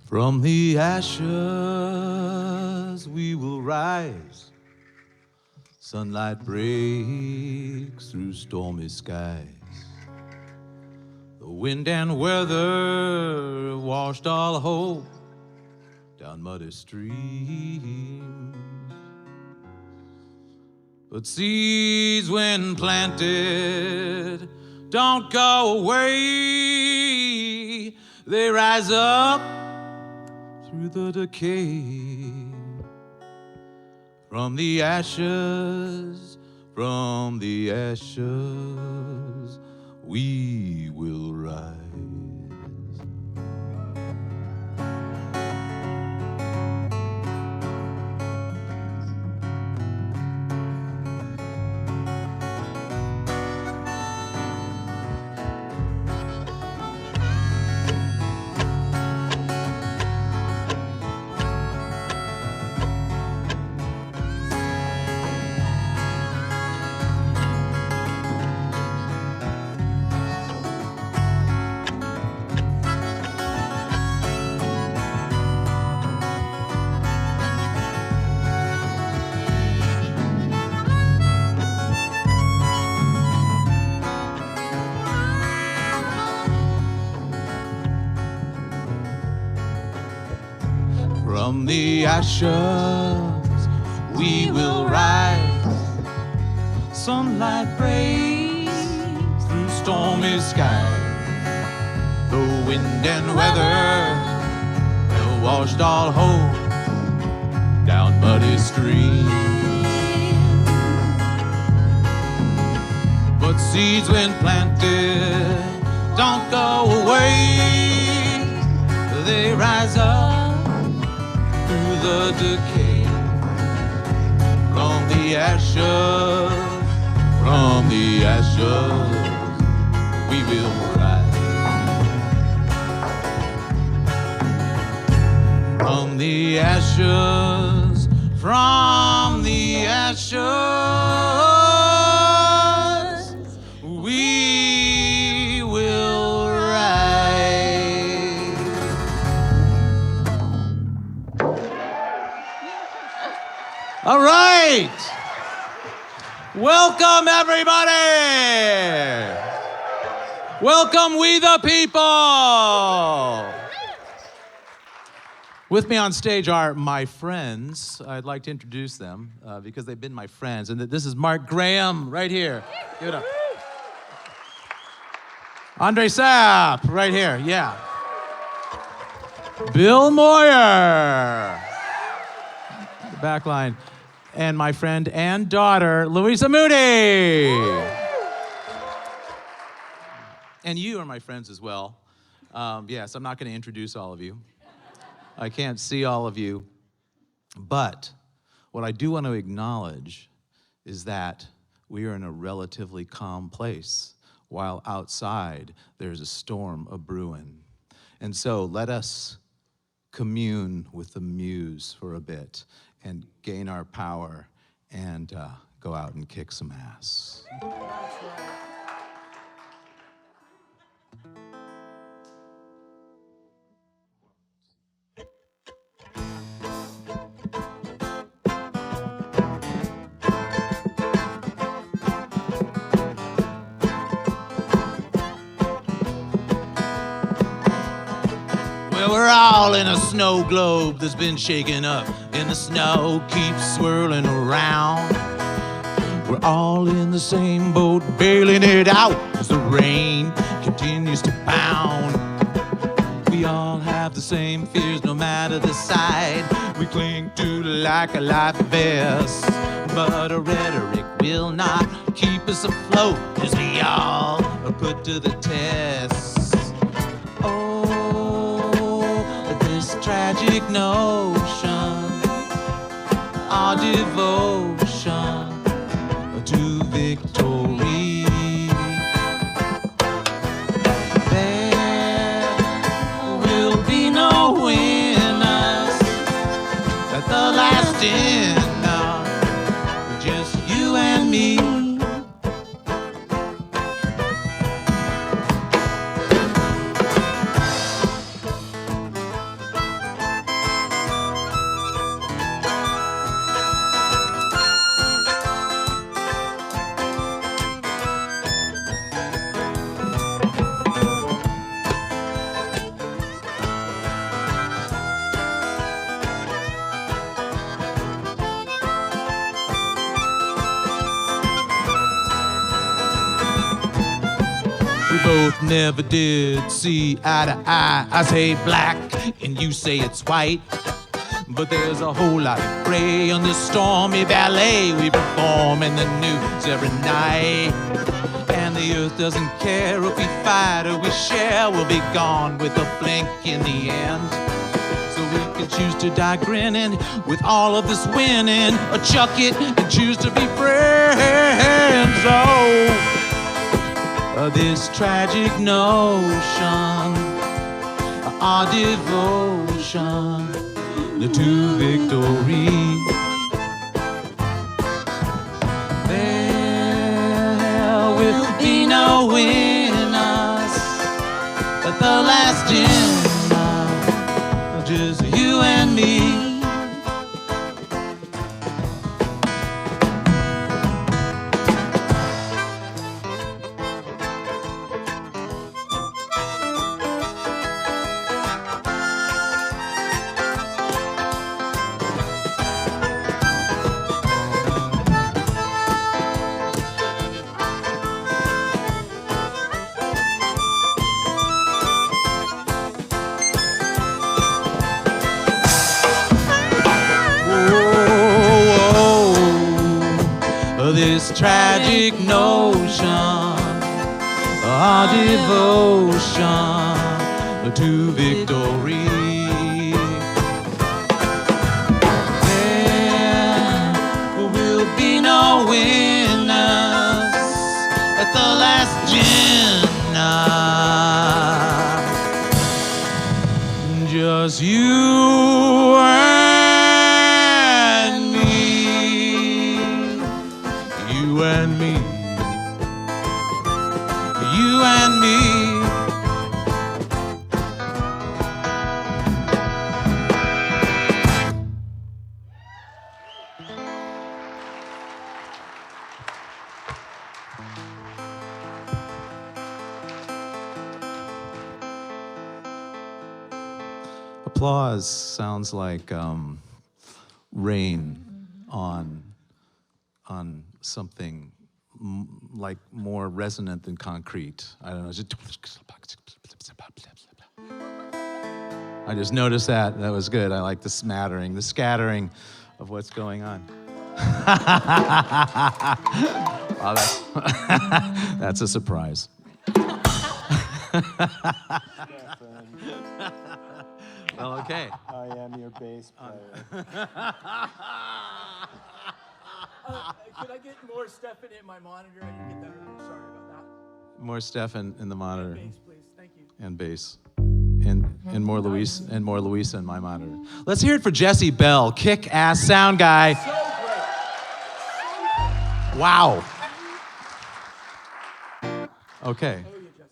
From the ashes we will rise. Sunlight breaks through stormy skies. The wind and weather washed all hope down muddy streams. But seeds when planted don't go away. They rise up through the decay. From the ashes, we will rise. From the ashes, we will rise. Sunlight breaks through stormy skies. The wind and weather have washed all hope down muddy streams. But seeds when planted don't go away. They rise up through the decay. From the ashes, we will rise. From the ashes, we will rise. All right. Welcome, everybody. Welcome, we the people. With me on stage are my friends. I'd like to introduce them because they've been my friends. And this is Mark Graham right here. Give it up. Andre Sapp right here. Yeah. Bill Moyer. The back line. And my friend and daughter, Louisa Moody. And you are my friends as well. Yes, I'm not going to introduce all of you. I can't see all of you. But what I do want to acknowledge is that we are in a relatively calm place, while outside there's a storm a-brewing. And so let us commune with the muse for a bit and gain our power and go out and kick some ass. We're all in a snow globe that's been shaken up, and the snow keeps swirling around. We're all in the same boat, bailing it out as the rain continues to pound. We all have the same fears, no matter the side we cling to like a life vest. But our rhetoric will not keep us afloat as we all are put to the test. Tragic notion, our devotion to victory. There will be no winners at the last dinner, just you and me. both never did see eye to eye. I say black and you say it's white, but there's a whole lot of gray on this stormy ballet we perform in the news every night. And the earth doesn't care if we fight or we share, we'll be gone with a blink in the end. So we can choose to die grinning with all of this winning, or chuck it and choose to be friends. Oh, this tragic notion, our devotion to victory. There will be no winners at the last dinner, just you and me. This tragic notion, our devotion to victory. There will be no winners at the last dinner, just you and me. You and me, you and me. Applause sounds like rain on something like more resonant than concrete. I don't know. I just noticed that. That was good. I like the smattering, the scattering of what's going on. Wow, that's a surprise. Well, okay. I am your bass player. Could I get more Steffon in my monitor? I can get that. I'm sorry about that. More Steffon in the monitor. Bass, please. Thank you. And bass. And more Louisa in my monitor. Let's hear it for Jesse Bell, kick-ass sound guy. So great. Wow. Okay. Oh, yeah, Jesse.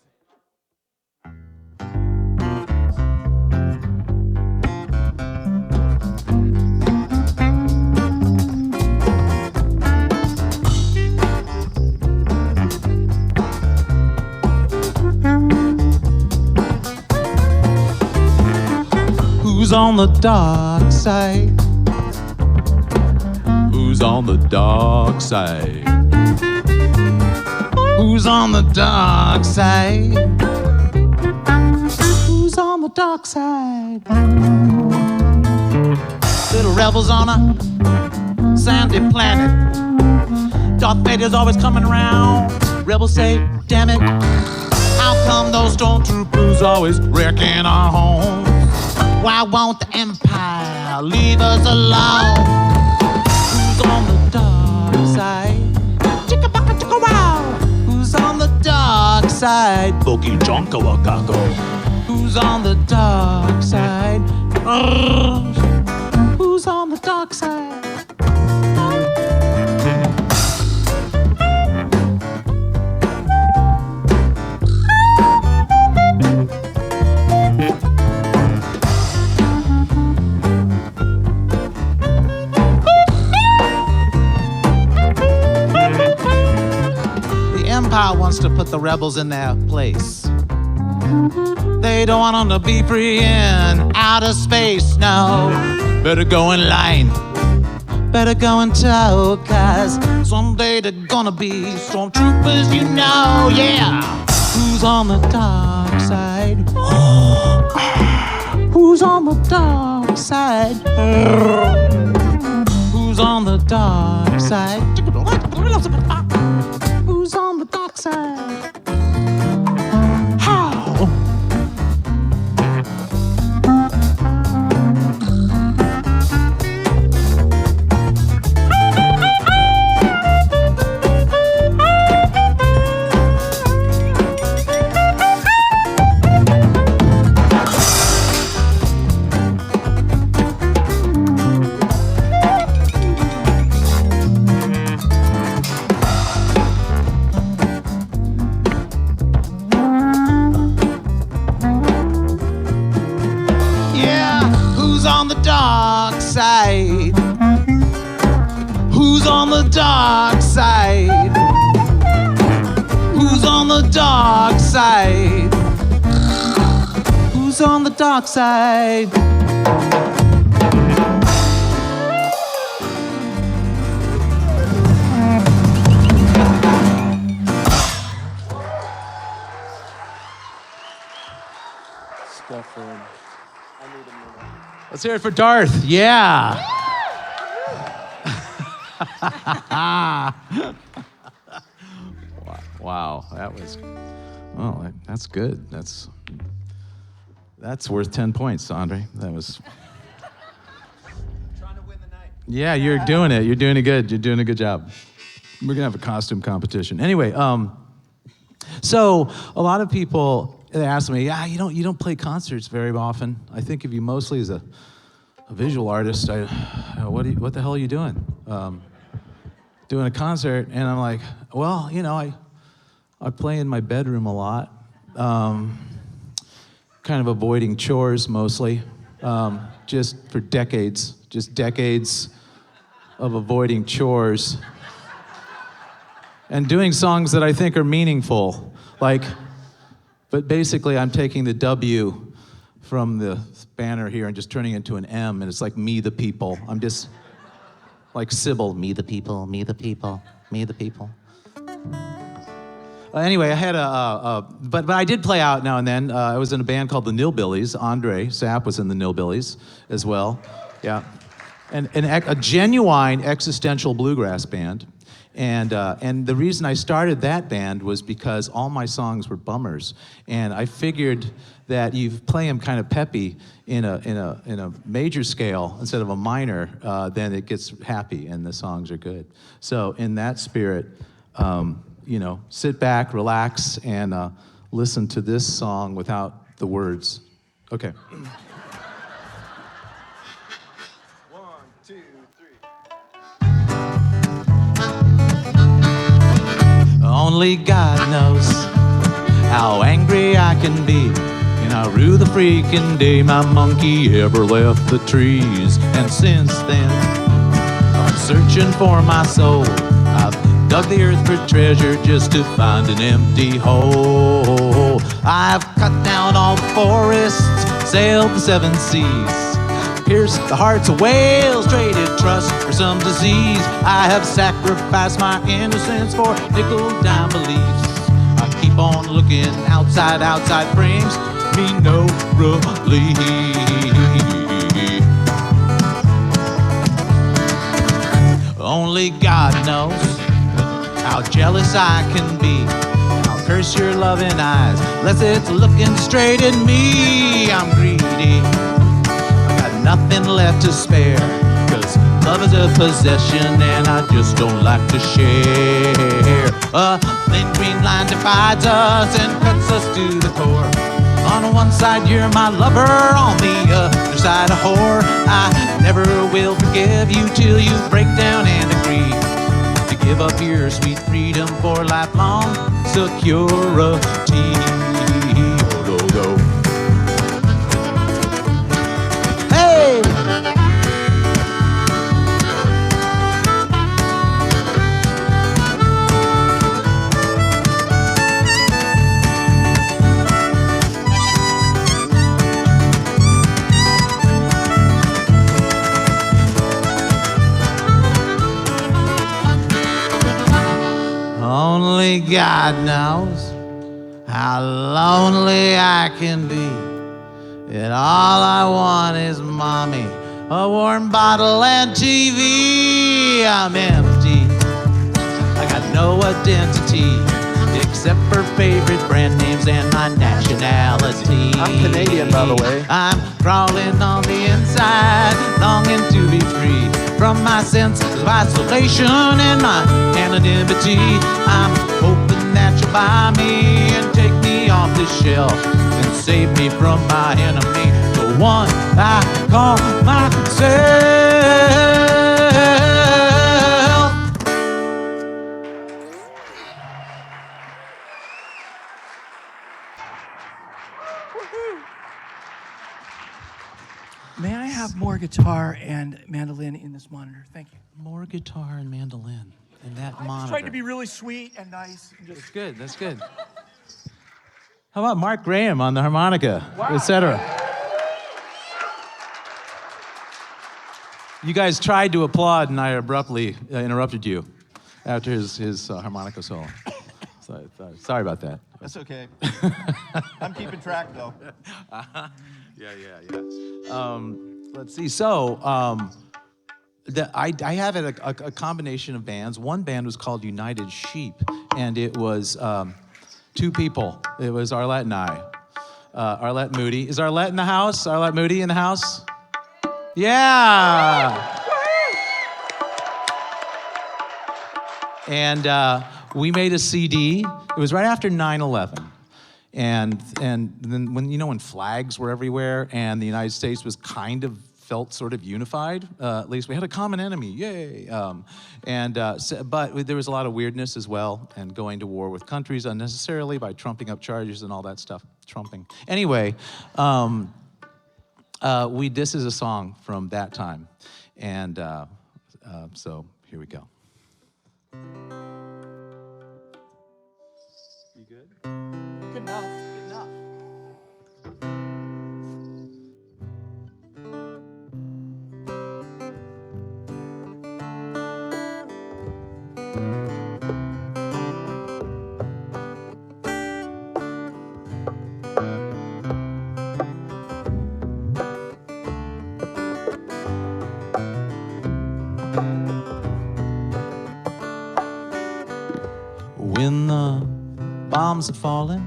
Who's on the dark side? Who's on the dark side? Who's on the dark side? Who's on the dark side? Little rebels on a sandy planet. Darth Vader's always coming around. Rebels say, damn it, how come those stormtroopers always wrecking our homes? Why won't the Empire leave us alone? Who's on the dark side? Chicka baka chicka wow. Who's on the dark side? Boogie Jonka Wakako. Who's on the dark side? Who's on the dark side? Empire wants to put the rebels in their place. They don't want them to be free in outer space, no. Better go in line, better go in tow, cause someday they're gonna be stormtroopers, you know, yeah. Who's on the dark side? Who's on the dark side? Who's on the dark side? Who's on the dark side? How? Who's on the dark side? Who's on the dark side? Who's on the dark side? Steffon. I need a minute. Let's hear it for Darth. Yeah. Wow, that was, well, that's good. That's worth 10 points, Andre. That was. Trying to win the night. Yeah, you're doing it. You're doing it good. You're doing a good job. We're gonna have a costume competition. Anyway, so a lot of people, they ask me, you don't play concerts very often. I think of you mostly as a visual artist. What the hell are you doing? Doing a concert, and I'm like, well, I play in my bedroom a lot, kind of avoiding chores mostly, just for decades of avoiding chores, and doing songs that I think are meaningful, but basically I'm taking the W from the banner here and just turning it into an M, and it's like me the people. I'm just like Sybil, me the people, me the people, me the people. Anyway, I had but I did play out now and then. I was in a band called the Nillbillies. Andre Sapp was in the Nillbillies as well. Yeah, and a genuine existential bluegrass band. And the reason I started that band was because all my songs were bummers, and I figured that you play them kind of peppy in a major scale instead of a minor, then it gets happy and the songs are good. So in that spirit, sit back, relax, and listen to this song without the words. Okay. 1, 2, 3. Only God knows how angry I can be. And I rue the freaking day my monkey ever left the trees. And since then, I'm searching for my soul. I've dug the earth for treasure just to find an empty hole. I've cut down all the forests, sailed the 7 seas, pierced the hearts of whales, traded trust for some disease. I have sacrificed my innocence for nickel-dime beliefs. I keep on looking outside frames, me no relief. Only God knows how jealous I can be. I'll curse your loving eyes, unless it's looking straight at me. I'm greedy, I got nothing left to spare, 'cause love is a possession and I just don't like to share. A thin green line divides us and cuts us to the core. On one side you're my lover, on the other side a whore. I never will forgive you till you break down and agree to give up your sweet freedom for lifelong security. Go, go, go. Hey! Only God knows how lonely I can be. And all I want is mommy, a warm bottle and TV. I'm empty, I got no identity, except for favorite brand names and my nationality. I'm Canadian, by the way. I'm crawling on the inside, longing to be free from my sense of isolation and my anonymity. I'm hoping that you'll buy me and take me off the shelf and save me from my enemy, the one I call myself. May I have more guitar and mandolin in this monitor? Thank you. More guitar and mandolin in that I monitor. just tried to be really sweet and nice. And just... That's good, that's good. How about Mark Graham on the harmonica, Wow. etc.? You guys tried to applaud and I abruptly interrupted you after his harmonica solo. Sorry about that. That's okay. I'm keeping track, though. Yeah. Let's see. So, I have a combination of bands. One band was called United Sheep, and it was two people. It was Arlette and I. Arlette Moody. Is Arlette in the house? Arlette Moody in the house? Yeah. And we made a CD. It was right after 9/11. And then when flags were everywhere and the United States was kind of felt sort of unified, at least we had a common enemy, yay. But there was a lot of weirdness as well, and going to war with countries unnecessarily by trumping up charges and all that stuff, trumping. Anyway, this is a song from that time. And so here we go. You good? Good enough. Good enough. When the bombs are falling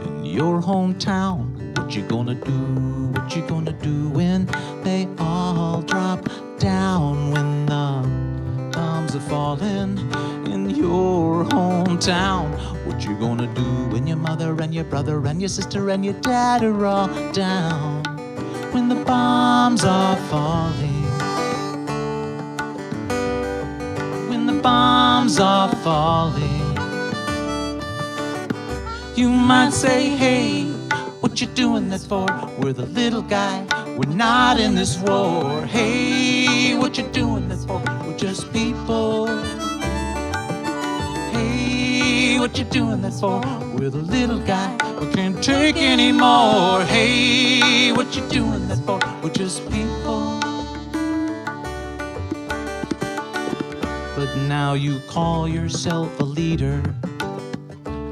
in your hometown, what you gonna do? What you gonna do when they all drop down? When the bombs are falling in your hometown, what you gonna do when your mother and your brother and your sister and your dad are all down? When the bombs are falling, when the bombs are falling, you might say, hey, what you doing that for? We're the little guy, we're not in this war. Hey, what you doing that for? We're just people. Hey, what you doing that for? We're the little guy, we can't take anymore. Hey, what you doing that for? We're just people. But now you call yourself a leader,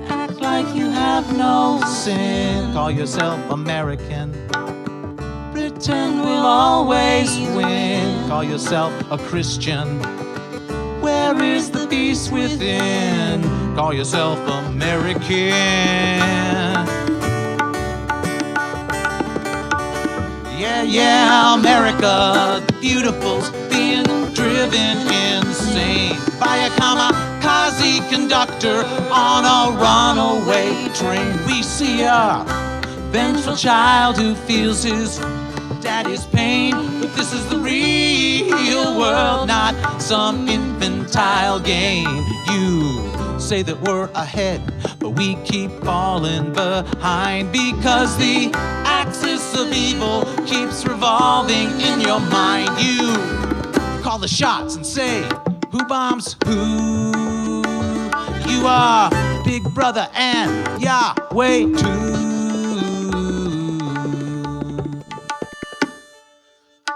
act like you have no sin, call yourself American, pretend we'll always win, call yourself a Christian, where is the peace within, call yourself American. Yeah, America, the beautiful's being driven insane by a kamikaze conductor on a runaway train. We see a vengeful child who feels his daddy's pain, but this is the real world, not some infantile game. You say that we're ahead, but we keep falling behind because the axis of evil keeps revolving in your mind. You call the shots and say, who bombs who? You are Big Brother and Yahweh too.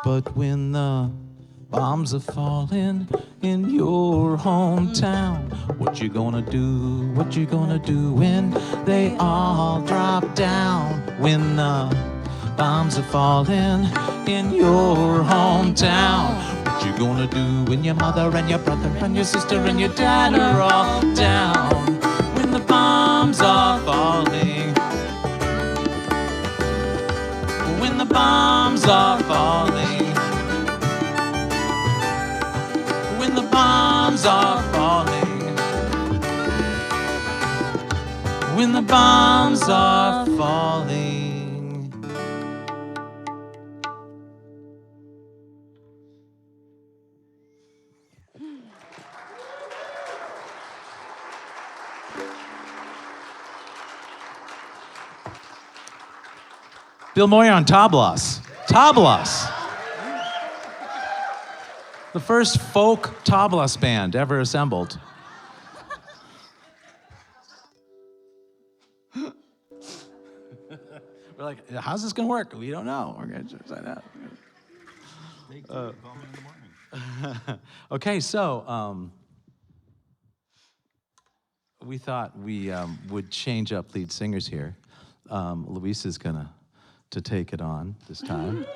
But when the bombs are falling in your hometown. What you gonna do? What you gonna do when they all drop down? When the bombs are falling in your hometown. What you gonna do when your mother and your brother and your sister and your dad are all down? When the bombs are falling. When the bombs are falling. When the bombs are falling. When the bombs are falling. Bill Moyer on tablas. Tablas. The first folk tablas band ever assembled. We're like, how's this gonna work? We don't know. We're gonna just find out. Okay, so we thought we would change up lead singers here. Louisa's gonna to take it on this time.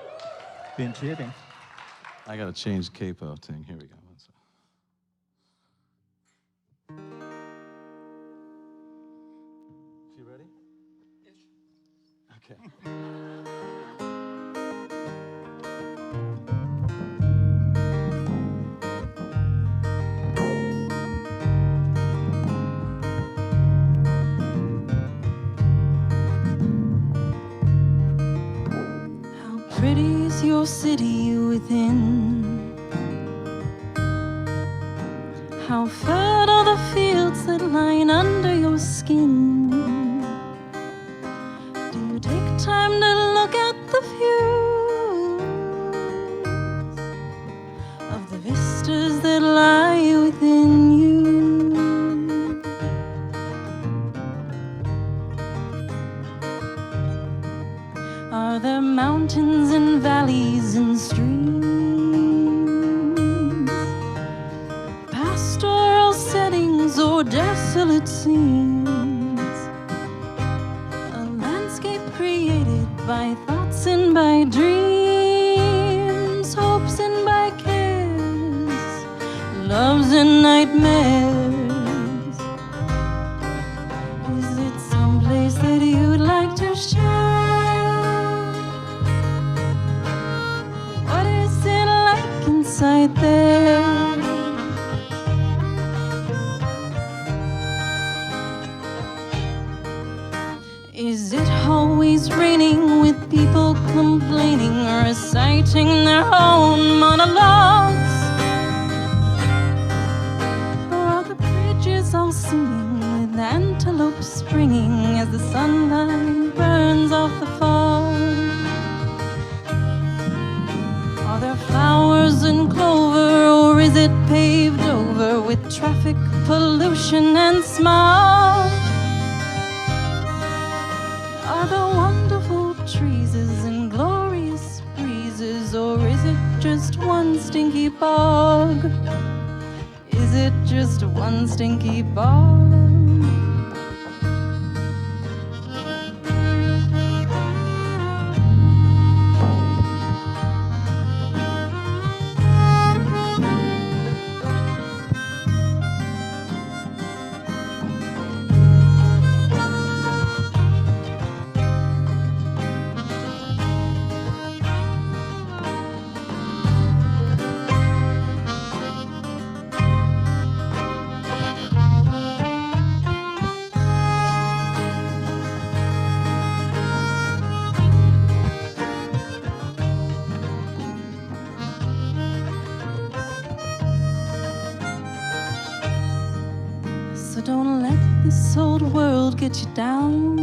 Been cheating. I gotta change the capo thing. Here we go. You ready? Ish. Okay. Pretty is your city within. How fertile the fields that line under your skin. Do you take time to look at the views of the vistas that lie within you? Are there mountains and valleys and streams, pastoral settings or desolate scenes, a landscape created by thoughts and by dreams, hopes and by cares, loves and nightmares? Is it someplace that you'd like to share? Inside there, is it always raining with people complaining or reciting their own monologues? Or are the bridges all singing with antelopes springing as the sunlight burns off the fog? Are there flowers and clover, or is it paved over with traffic, pollution, and smog? Are there wonderful trees and glorious breezes, or is it just one stinky bog? Is it just one stinky bog? So don't let this old world get you down.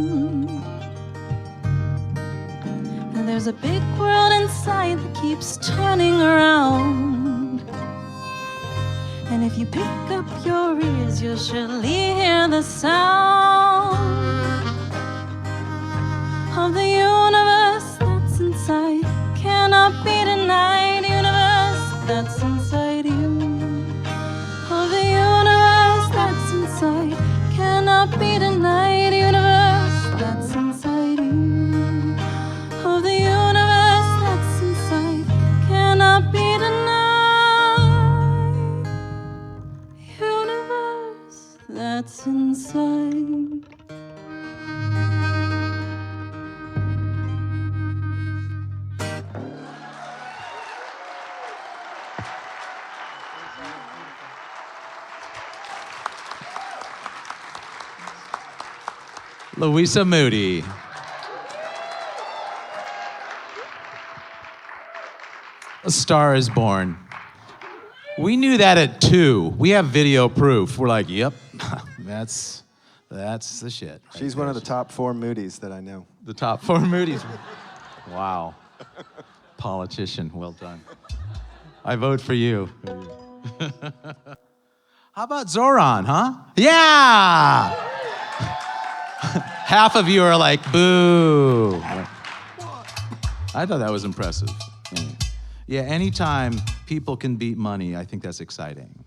And there's a big world inside that keeps turning around. And if you pick up your ears, you'll surely hear the sound of the universe that's inside. Cannot be denied, universe that's inside you. Louisa Moody. A Star is Born. We knew that at 2. We have video proof. We're like, yep, that's the shit. She's one of the top 4 Moody's that I know. The top 4 Moody's. Wow. Politician, well done. I vote for you. How about Zoran, huh? Yeah! Half of you are like, boo. I thought that was impressive. Yeah, anytime people can beat money, I think that's exciting.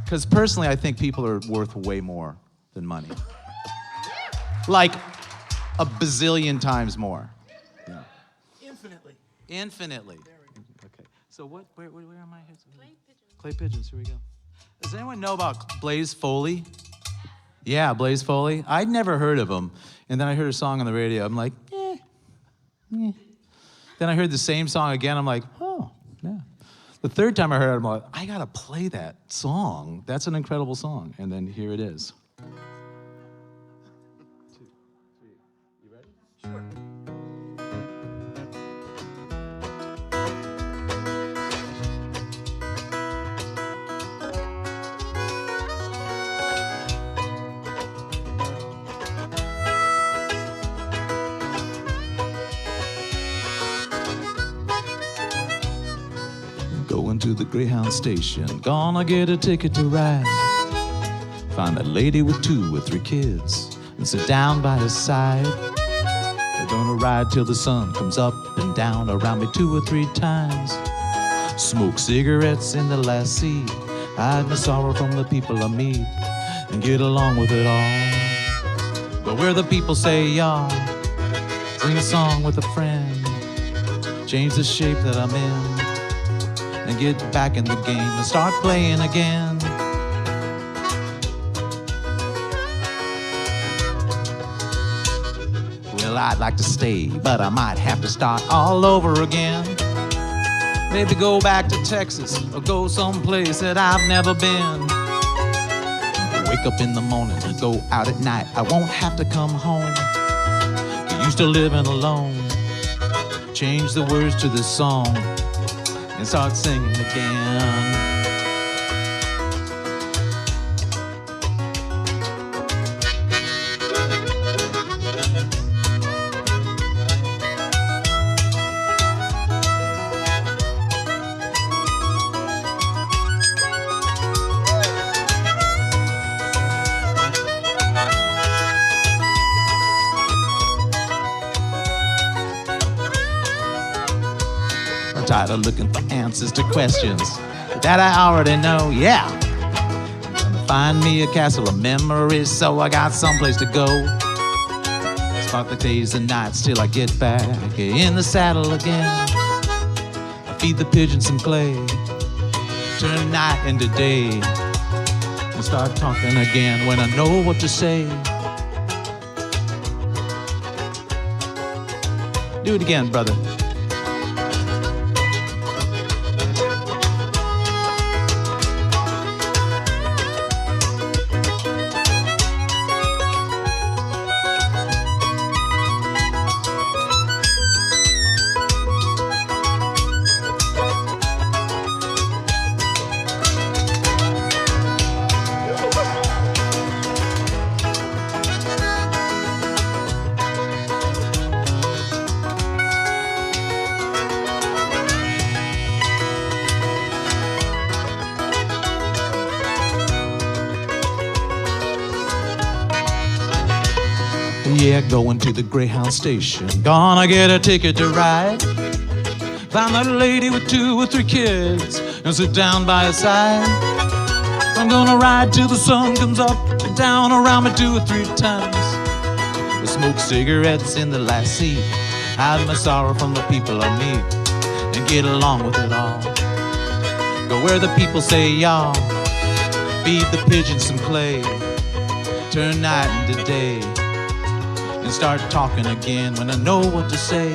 Because personally, I think people are worth way more than money. Like a bazillion times more. Yeah. Infinitely. Infinitely. Okay. So where am I? Clay Pigeons, here we go. Does anyone know about Blaze Foley? Yeah, Blaze Foley. I'd never heard of him. And then I heard a song on the radio. I'm like, Then I heard the same song again. I'm like, oh, yeah. The third time I heard it, I'm like, I gotta play that song. That's an incredible song. And then here it is. 2, 3. You ready? Sure. Going to the Greyhound station, gonna get a ticket to ride. Find that lady with 2 or 3 kids and sit down by her side. They're gonna ride till the sun comes up and down around me 2 or 3 times. Smoke cigarettes in the last seat, hide my sorrow from the people I meet, and get along with it all. But where the people say y'all, sing a song with a friend, change the shape that I'm in, and get back in the game and start playing again. Well, I'd like to stay, but I might have to start all over again. Maybe go back to Texas or go someplace that I've never been. Wake up in the morning, go out at night, I won't have to come home. Get used to living alone, change the words to this song, and start singing again. I'm tired of looking for answers to questions that I already know, yeah. I'm gonna find me a castle of memories, so I got someplace to go. Spark the days and nights till I get back in the saddle again. I feed the pigeons some clay, turn night into day, and start talking again when I know what to say. Do it again, brother. Yeah, going to the Greyhound station, gonna get a ticket to ride. Find that lady with 2 or 3 kids and sit down by her side. I'm gonna ride till the sun comes up and down around me 2 or 3 times. I smoke cigarettes in the last seat, hide my sorrow from the people I meet, and get along with it all. Go where the people say y'all, feed the pigeons some clay, turn night into day, and start talking again when I know what to say.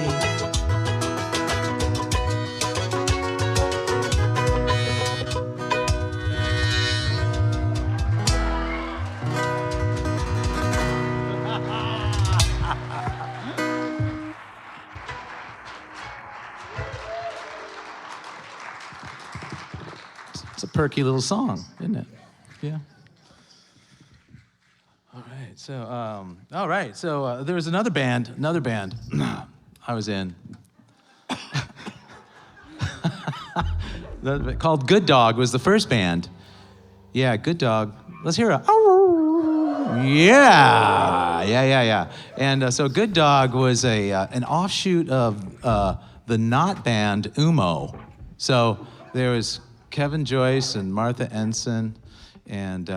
It's a perky little song, isn't it? Yeah. All right. So there was another band I was in called Good Dog was the first band. Yeah, Good Dog. Let's hear a. Yeah. And so Good Dog was an offshoot of the not band Umo. So there was Kevin Joyce and Martha Ensign and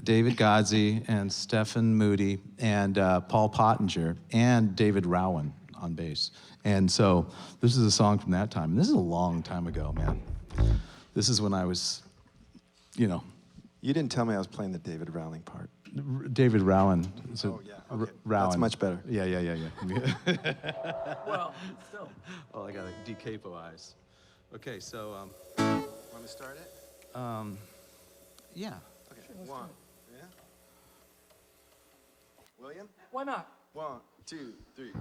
David Godsey and Steffon Moody and Paul Pottinger and David Rowan on bass. And so this is a song from that time. And this is a long time ago, man. This is when I was, You didn't tell me I was playing the David Rowling part. David Rowan. So Okay. Rowan. That's much better. Yeah. Well, still. Oh, I got a decapo eyes. Okay, so, Want me to start it? yeah. Okay. One. Yeah. William? Why not? 1, 2, 3.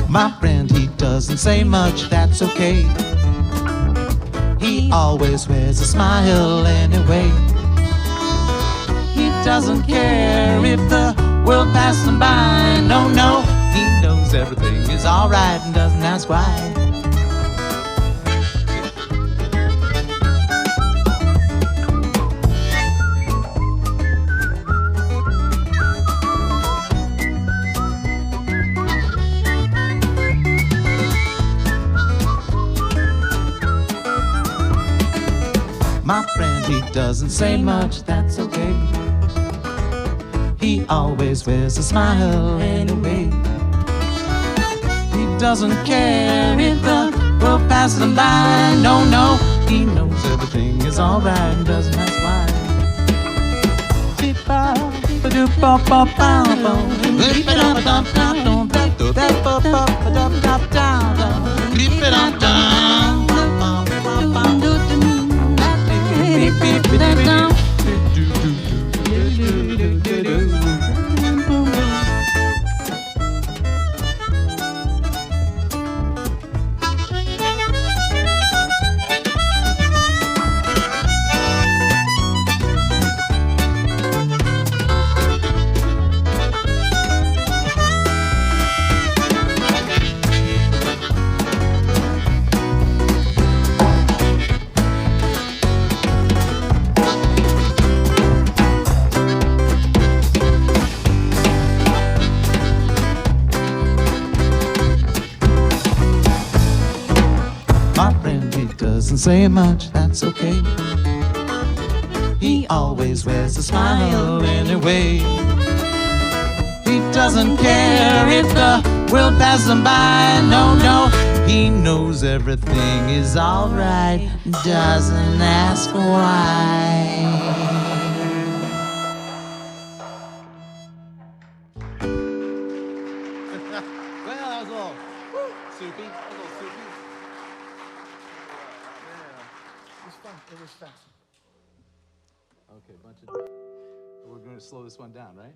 My friend, he doesn't say much, that's okay. He always wears a smile anyway. He doesn't care if the world passes him by. No, he knows everything is alright and doesn't ask why. My friend, he doesn't say much, that's okay. He always wears a smile anyway. He doesn't care if the world passes him by. No, he knows everything is alright and doesn't ask why. Doesn't say much, that's okay. He always wears a smile anyway. He doesn't care if the world passes him by. No, he knows everything is alright, doesn't ask why. Well, that was a little soupy. It was fun. Okay, we're going to slow this one down, right?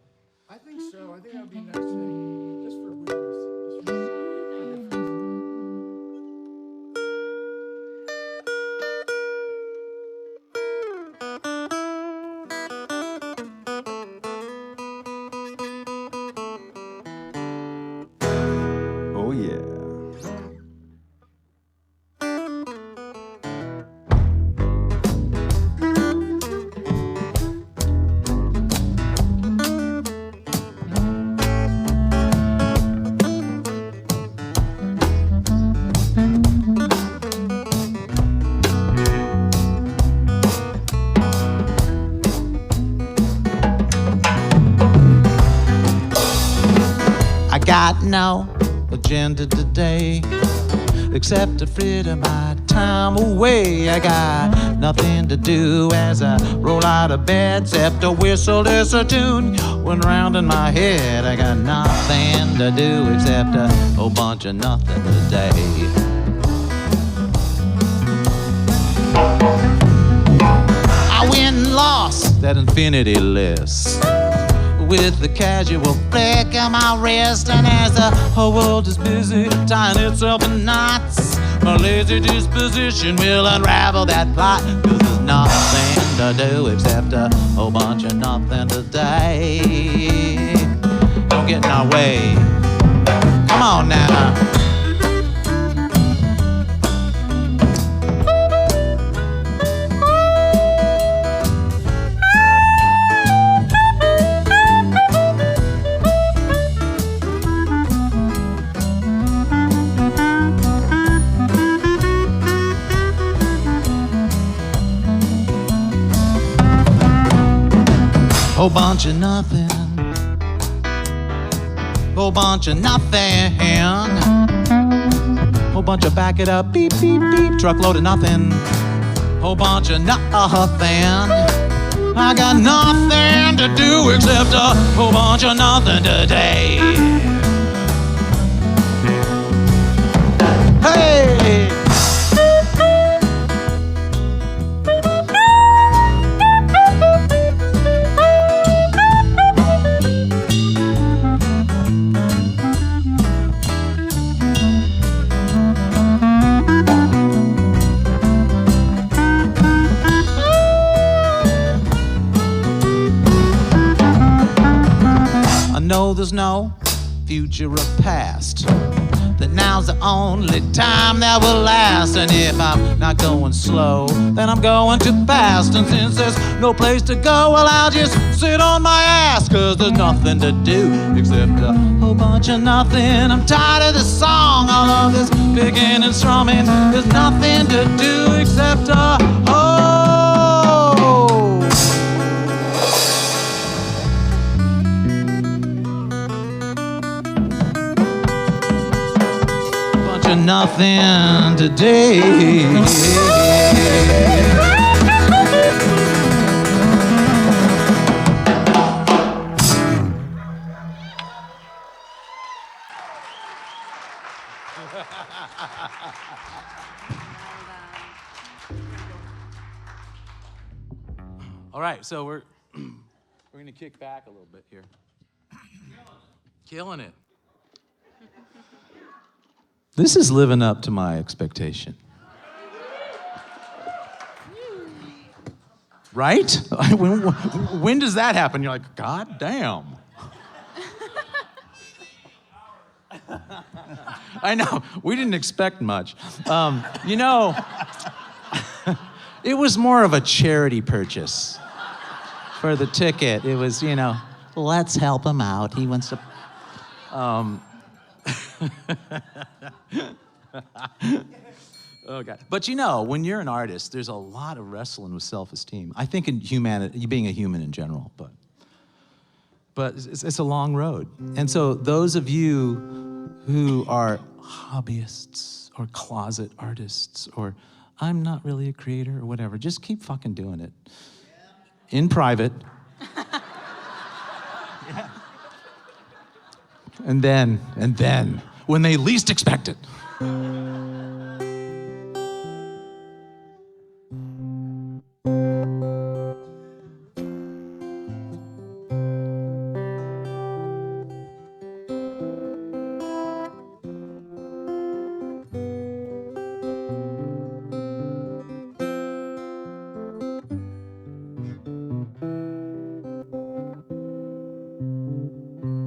I think so. I think that would be nice today. Just for weirdness. Just for difference. Oh, yeah. got no agenda today, except to fritter my time away. I got nothing to do as I roll out of bed, except to whistle this a tune when round in my head. I got nothing to do except a whole bunch of nothing today. I went and lost that infinity list with the casual flick of my wrist, and as the whole world is busy tying itself in knots, my lazy disposition will unravel that plot. 'Cause there's nothing to do except a whole bunch of nothing today. Don't get in our way. Come on now. Whole bunch of nothing. Whole bunch of nothing. Whole bunch of back it up, beep, beep, beep, truckload of nothing. Whole bunch of nothing. I got nothing to do except a whole bunch of nothing today. Hey! No, there's no future or past, that now's the only time that will last. And if I'm not going slow, then I'm going too fast. And since there's no place to go, well, I'll just sit on my ass. 'Cause there's nothing to do except a whole bunch of nothing. I'm tired of this song, all of this picking and strumming. There's nothing to do except a nothing today. All right, so we're gonna kick back a little bit here. Killing it. This is living up to my expectation. Right? When does that happen? You're like, God damn. I know, we didn't expect much. It was more of a charity purchase for the ticket. It was, let's help him out. He wants to... Oh God! But when you're an artist, there's a lot of wrestling with self-esteem. I think in humanity, being a human in general, but it's a long road. And so those of you who are hobbyists or closet artists, or I'm not really a creator or whatever, just keep fucking doing it in private. Yeah. And then, when they least expect it.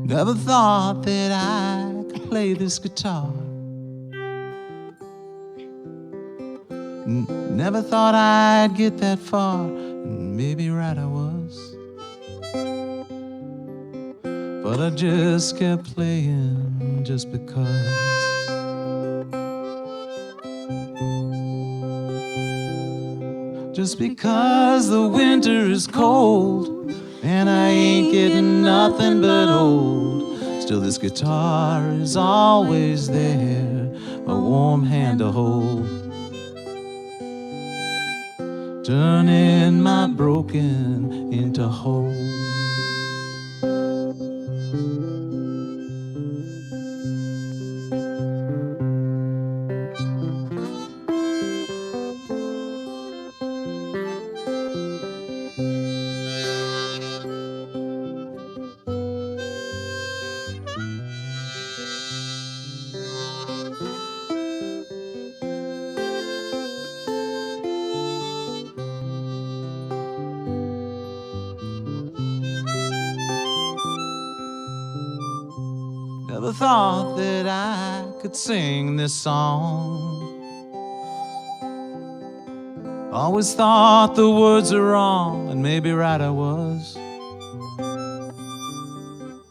Never thought that I could play this guitar. Never thought I'd get that far. And maybe right I was. But I just kept playing just because. Just because the winter is cold and I ain't getting nothing but old. It's Still this guitar is always there, a warm hand to hold. Turning my broken into whole. Never thought that I could sing this song. Always thought the words were wrong, and maybe right I was.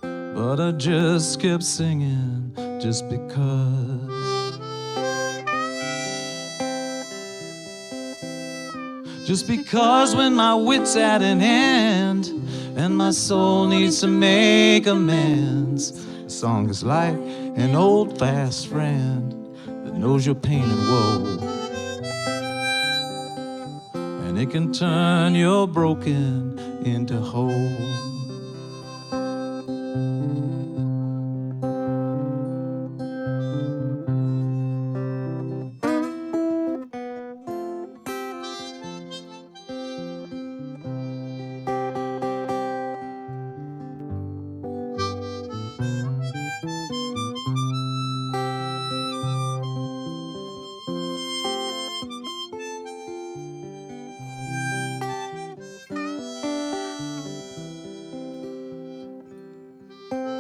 But I just kept singing just because. Just because when my wit's at an end and my soul needs to make amends, the song is like an old fast friend that knows your pain and woe. And it can turn your broken into whole.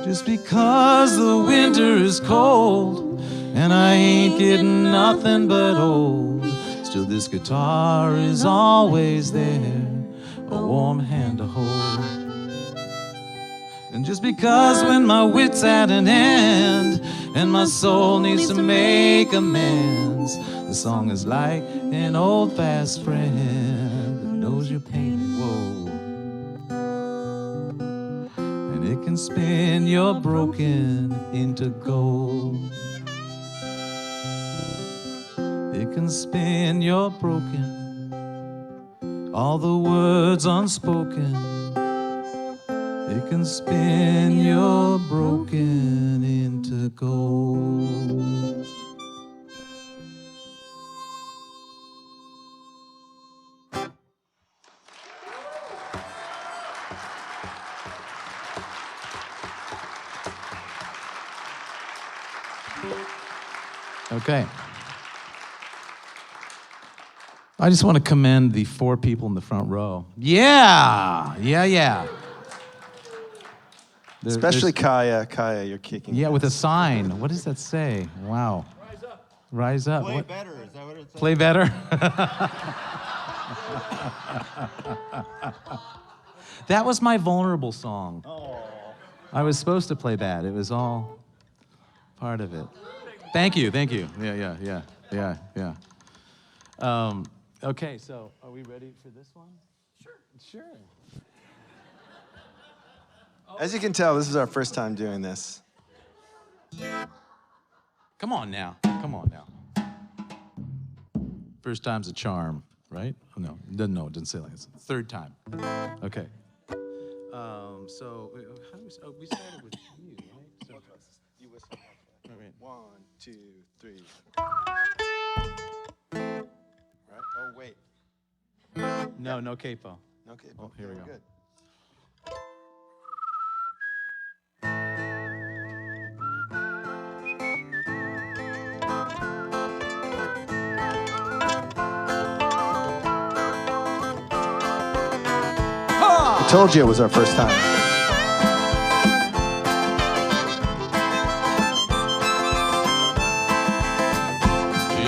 Just because the winter is cold and I ain't getting nothing but old, still this guitar is always there, a warm hand to hold. And just because when my wit's at an end and my soul needs to make amends, the song is like an old fast friend that knows your pain and woe. It can spin your broken into gold. It can spin your broken, all the words unspoken. It can spin your broken into gold. Okay. I just want to commend the 4 people in the front row. Yeah. Especially Kaya. Kaya, you're kicking. Yeah, with a sign. What does that say? Wow. Rise up. Rise up. Play What? better, is that what it says? Play better. That was my vulnerable song. I was supposed to play bad. It was all part of it. Thank you. Yeah. Okay, so are we ready for this one? Sure. As you can tell, this is our first time doing this. Come on now. First time's a charm, right? Oh, no, it doesn't say like it's third time. Okay. So how do we? Oh, we started with you, right? So, You whistle. all right. 1, 2, 3. Right? Oh, wait. No capo. Okay. Oh, here we go. Good. I told you it was our first time.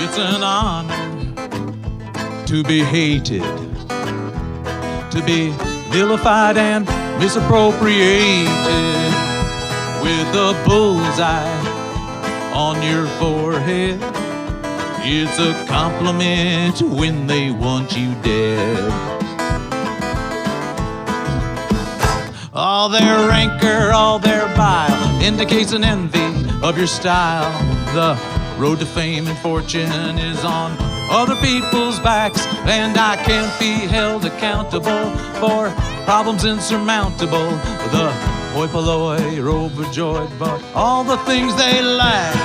It's an honor to be hated, to be vilified and misappropriated, with a bullseye on your forehead. It's a compliment when they want you dead. All their rancor, all their bile indicates an envy of your style. The road to fame and fortune is on other people's backs, and I can't be held accountable for problems insurmountable. The hoi polloi are overjoyed, but all the things they lack.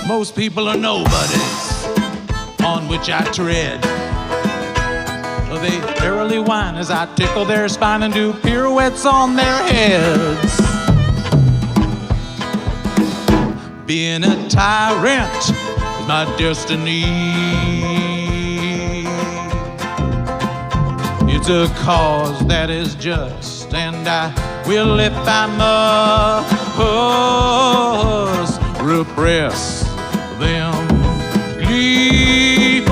Most people are nobodies on which I tread. They barely whine as I tickle their spine and do pirouettes on their heads. Being a tyrant is my destiny. It's a cause that is just, and I will, if I must, repress them gleefully.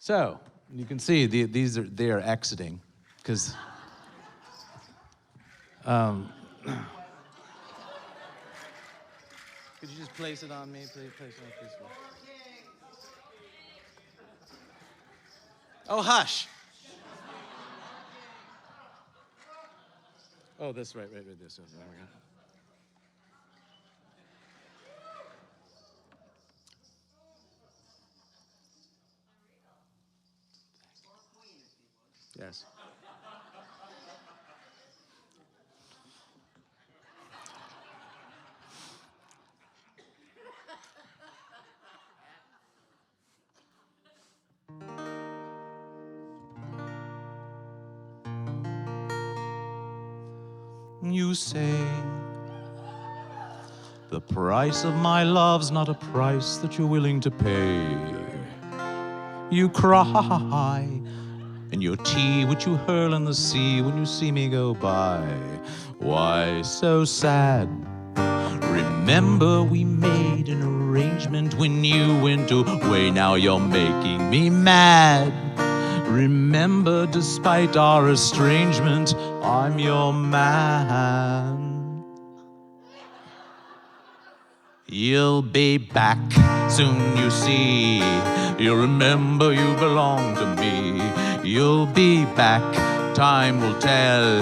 So you can see they are exiting because. Could you just place it on me, please? Place it on this one. Oh, hush. Oh, that's right, this. There we go. Yes. You say the price of my love's not a price that you're willing to pay. You cry in your tea, which you hurl in the sea when you see me go by. Why so sad? Remember we made an arrangement when you went away. Now you're making me mad. Remember, despite our estrangement, I'm your man. You'll be back soon, you see. You'll remember you belong to me. You'll be back, time will tell.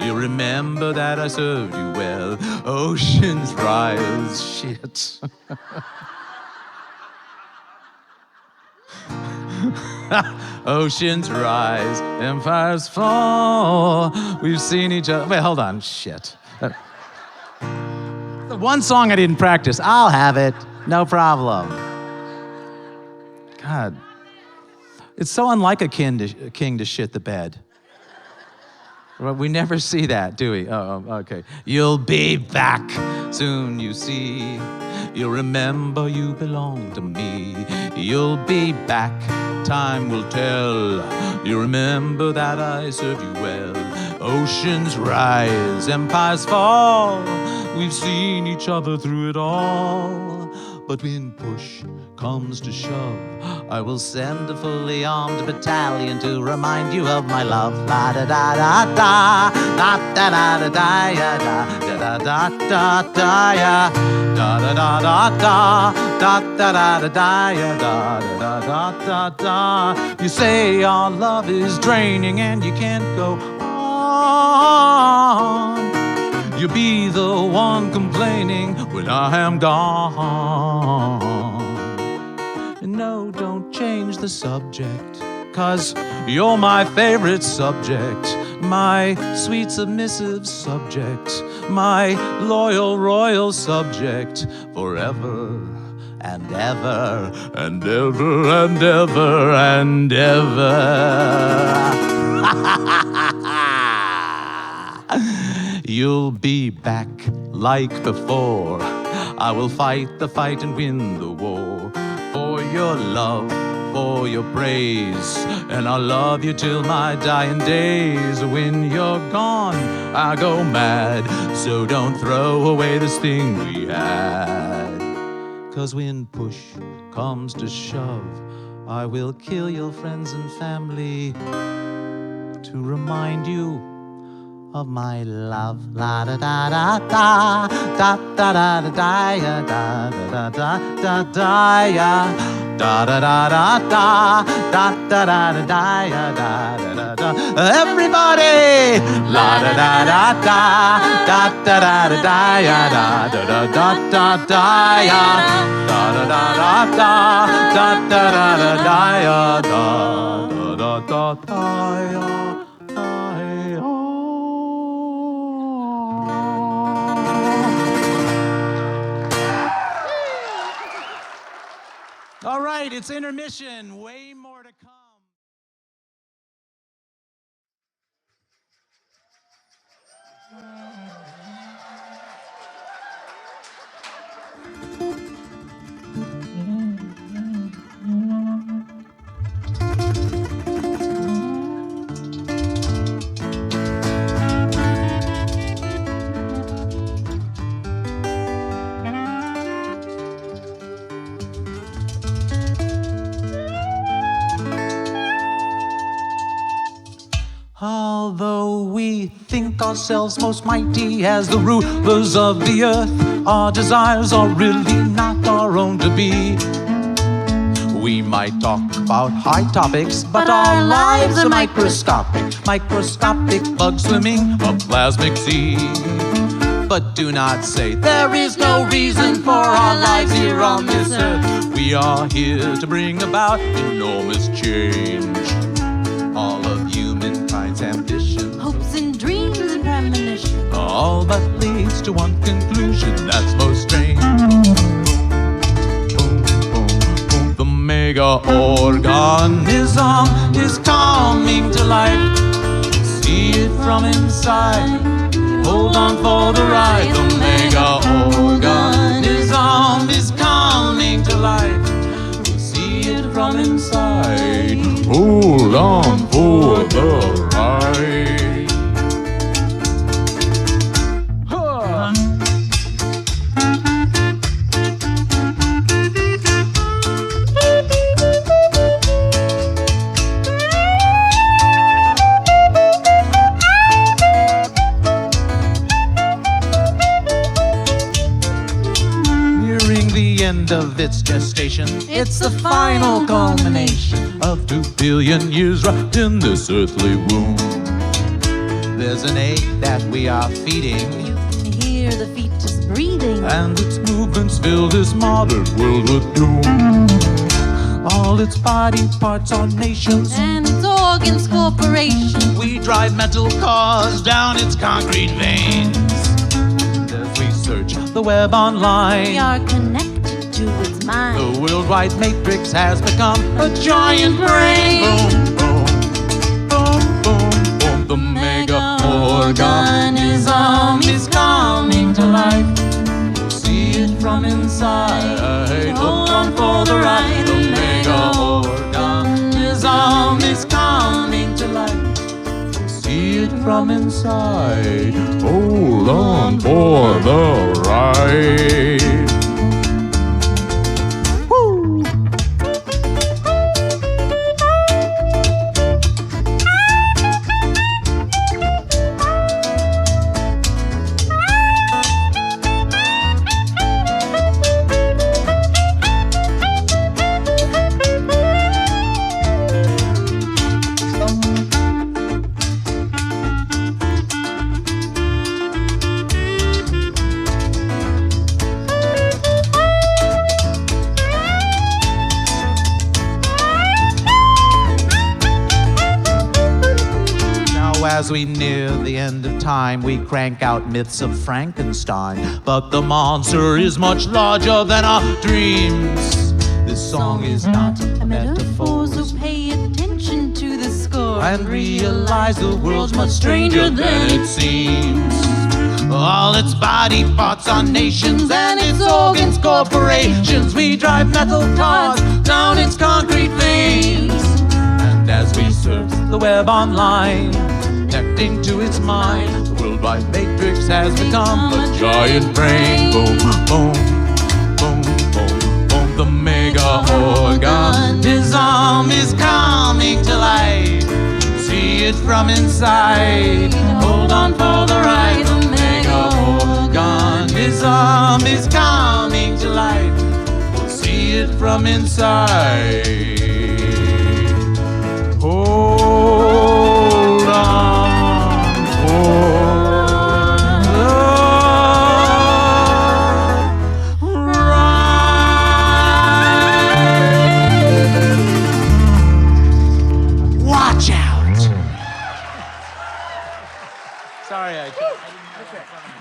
You'll remember that I served you well. Oceans rise, shit. Oceans rise, empires fall. We've seen each other. Wait, hold on, shit. The one song I didn't practice. I'll have it, no problem. God, it's so unlike a king to shit the bed. We never see that, do we? Oh, okay. You'll be back soon, you see. You'll remember you belong to me. You'll be back, time will tell. You remember that I served you well. Oceans rise, empires fall. We've seen each other through it all. But when push comes to shove, I will send a fully armed battalion to remind you of my love. La da da da da, da da da da da ya da da da da da ya da da da da da da da da da ya da da da da da. You say our love is draining and you can't go on. You'll be the one complaining when I am gone. And no, don't change the subject, 'cause you're my favorite subject, my sweet submissive subject, my loyal royal subject, forever and ever and ever and ever and ever. You'll be back like before. I will fight the fight and win the war. For your love, for your praise, and I'll love you till my dying days. When you're gone, I go mad, so don't throw away this thing we had. 'Cause when push comes to shove, I will kill your friends and family to remind you of my love. La da da da da da da da da da da da da da da ya da da da da da da da da da da da da. Everybody, la da da da da da da da da da ya da da da da da ya da da da da da da da da da ya da da da da ya. All right, it's intermission. Way more to come. Although we think ourselves most mighty as the rulers of the earth, our desires are really not our own to be. We might talk about high topics, but our lives are microscopic, microscopic bugs swimming a plasmic sea. But do not say there is no reason for our lives here on this earth. We are here to bring about enormous change. All of humankind's ambition, hopes and dreams and premonition, all but leads to one conclusion that's most strange. Boom, boom, boom. The mega organism is coming to life. See it from inside. Hold on for the ride. The mega organism is coming to life. See it from inside. Hold on for the ride. Huh. Nearing the end of its gestation, it's the final culmination of 2 billion years wrapped in this earthly womb. There's an egg that we are feeding. you can hear the fetus breathing, And its movements fill this modern world with doom. All its body parts are nations, and its organs corporations. we drive metal cars down its concrete veins. And as we search the web online, We are connected to its mind. the worldwide matrix has become a giant brain. Boom, boom, boom, boom, boom. The mega organism is coming to life. See it from inside. Hold on for the ride. The mega organism is coming to life. See it from inside. Hold on for the ride. As we near the end of time, we crank out myths of Frankenstein. But the monster is much larger than our dreams. This song is not a metaphor, so pay attention to the score and realize the world's much stranger than it seems. All its body parts are nations and its organs corporations. We drive metal cars down its concrete veins. And as we surf the web online, connecting to its mind, the worldwide matrix has become a giant brain. Boom, boom, boom, boom, boom. The mega organism is coming to life. See it from inside. Hold on for the ride. The mega organism is coming to life. We'll see it from inside. Hold on for the ride. Watch out. Sorry, I didn't have it in front of me.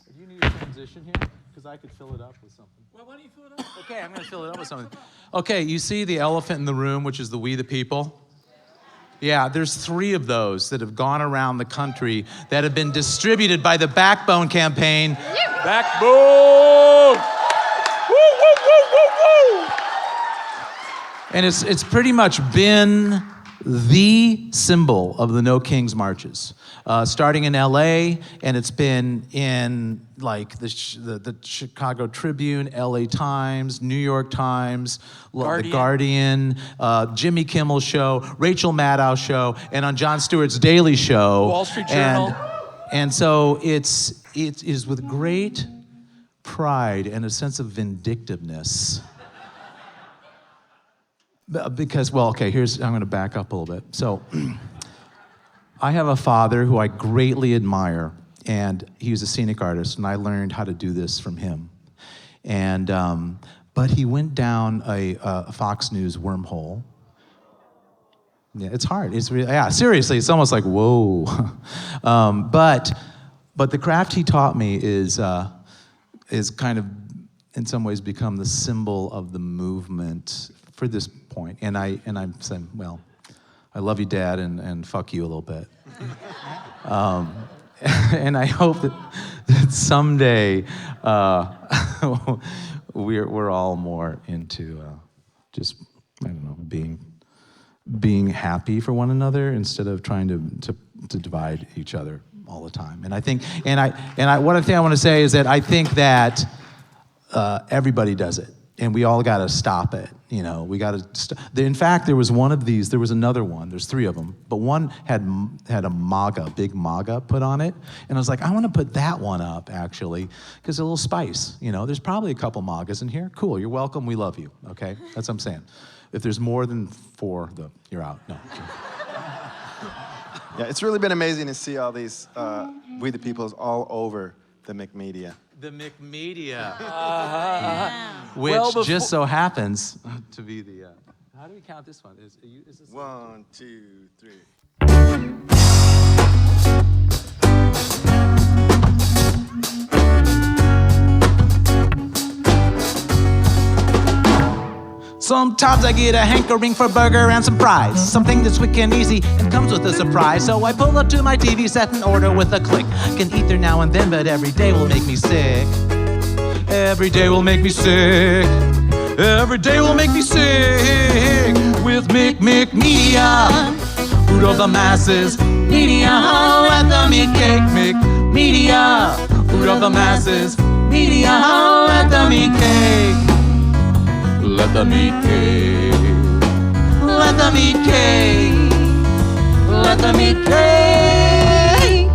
Do you need a transition here? Because I could fill it up with something. Well, why don't you fill it up? Okay, I'm going to fill it up with something. Okay, you see the elephant in the room, which is the We the People? Yeah, there's 3 of those that have gone around the country that have been distributed by the Backbone campaign. Backbone! Woo, woo, woo, woo, woo! And it's pretty much been the symbol of the No Kings marches, starting in LA, and it's been in like the Chicago Tribune, LA Times, New York Times, The Guardian, Jimmy Kimmel Show, Rachel Maddow Show, and on Jon Stewart's Daily Show. Wall Street Journal. And so it is with great pride and a sense of vindictiveness. Because, well, okay, I'm going to back up a little bit. So, I have a father who I greatly admire, and he was a scenic artist, and I learned how to do this from him. And, but he went down a Fox News wormhole. Yeah, it's hard. It's really, yeah, seriously, it's almost like, whoa. But the craft he taught me is kind of, in some ways, become the symbol of the movement for this point. And I'm saying, well, I love you, Dad, and fuck you a little bit. And I hope that someday we're all more into just, I don't know, being happy for one another instead of trying to divide each other all the time. And I think, one thing I want to say is that I think that everybody does it. And we all got to stop it, you know. We got to. In fact, there was one of these. There was another one. There's 3 of them, but one had a MAGA, big MAGA, put on it. And I was like, I want to put that one up actually, because a little spice. You know, there's probably a couple MAGAs in here. Cool, you're welcome. We love you. Okay, that's what I'm saying. If there's more than 4, you're out. No. Yeah, it's really been amazing to see all these We the Peoples all over the McMedia. The McMedia. Yeah. Which just so happens to be the. How do we count this one? Is this 1, 2, 3. Sometimes I get a hankering for burger and some fries, something that's quick and easy and comes with a surprise. So I pull up to my TV set and order with a click. Can eat there now and then, but every day will make me sick. Every day will make me sick. Every day will make me sick. With McMedia, food of the masses. Media, let the meat cake. McMedia, food of the masses. Media, let the meat cake. Let the meat cake. Let the meat cake. Let the meat cake.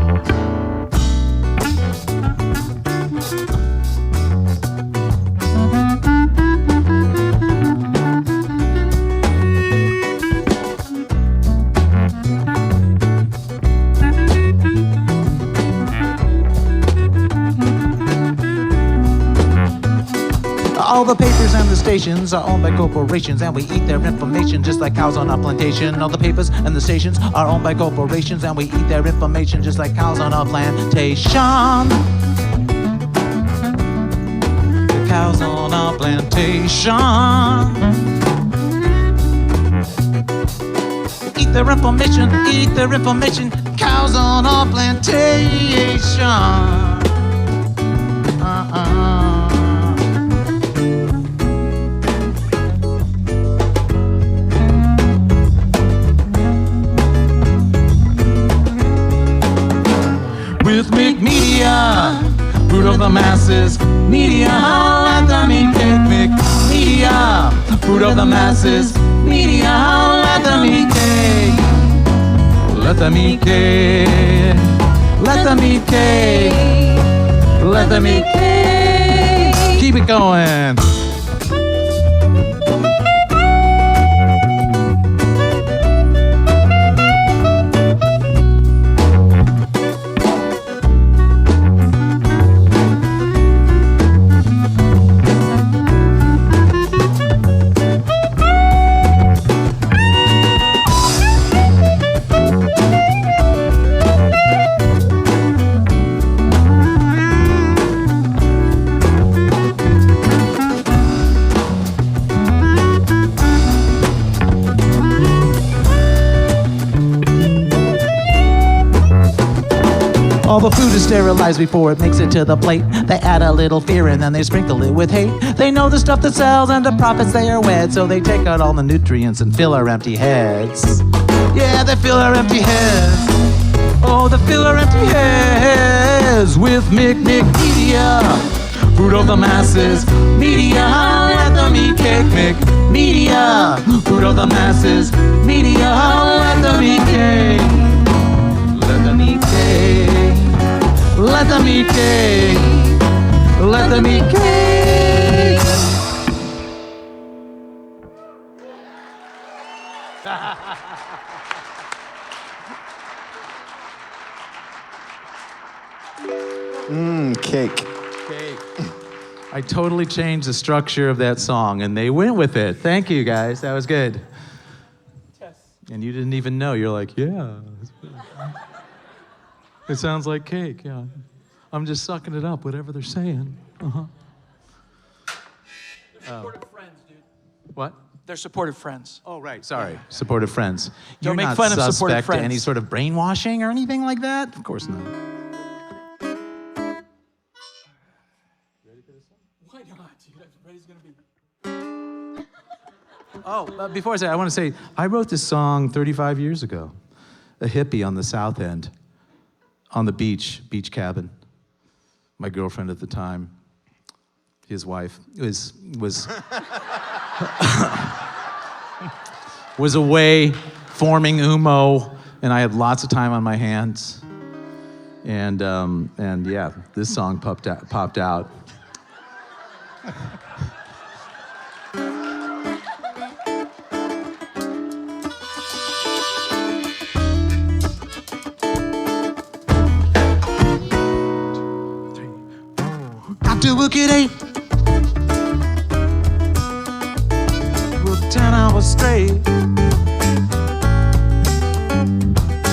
All the papers and the stations are owned by corporations, and we eat their information just like cows on a plantation. All the papers and the stations are owned by corporations, and we eat their information just like cows on a plantation. The cows on a plantation. their information, eat their information. Cows on our plantation. Rhythmic media, fruit of the masses. Media, let them eat cake. Media, fruit of the masses. Media, let them eat cake. Let them eat cake. Let them eat cake. Let them eat cake. Keep it going. All the food is sterilized before it makes it to the plate. They add a little fear and then they sprinkle it with hate. They know the stuff that sells and the profits they are wed, so they take out all the nutrients and fill our empty heads. Yeah, they fill our empty heads. Oh, they fill our empty heads with media. Fruit of the masses. Media, let them eat cake. Media, fruit of the masses. Media, let them eat cake. Let them eat cake. Let them eat cake. Let them eat cake. Cake. Cake. I totally changed the structure of that song, and they went with it. Thank you, guys. That was good. And you didn't even know. You're like, yeah. It sounds like cake, yeah. I'm just sucking it up, whatever they're saying. They're supportive friends, dude. What? They're supportive friends. Oh, right, sorry. Supportive friends. Don't You're make not fun of supportive suspect to friends. any sort of brainwashing or anything like that? Of course not. Why not, dude? Everybody's gonna be. Oh, before I say, I want to say, I wrote this song 35 years ago. A hippie on the South End, on the beach cabin. My girlfriend at the time, his wife, was was away forming Umo, and I had lots of time on my hands. And yeah, this song popped out. To work at 8, work 10 hours straight.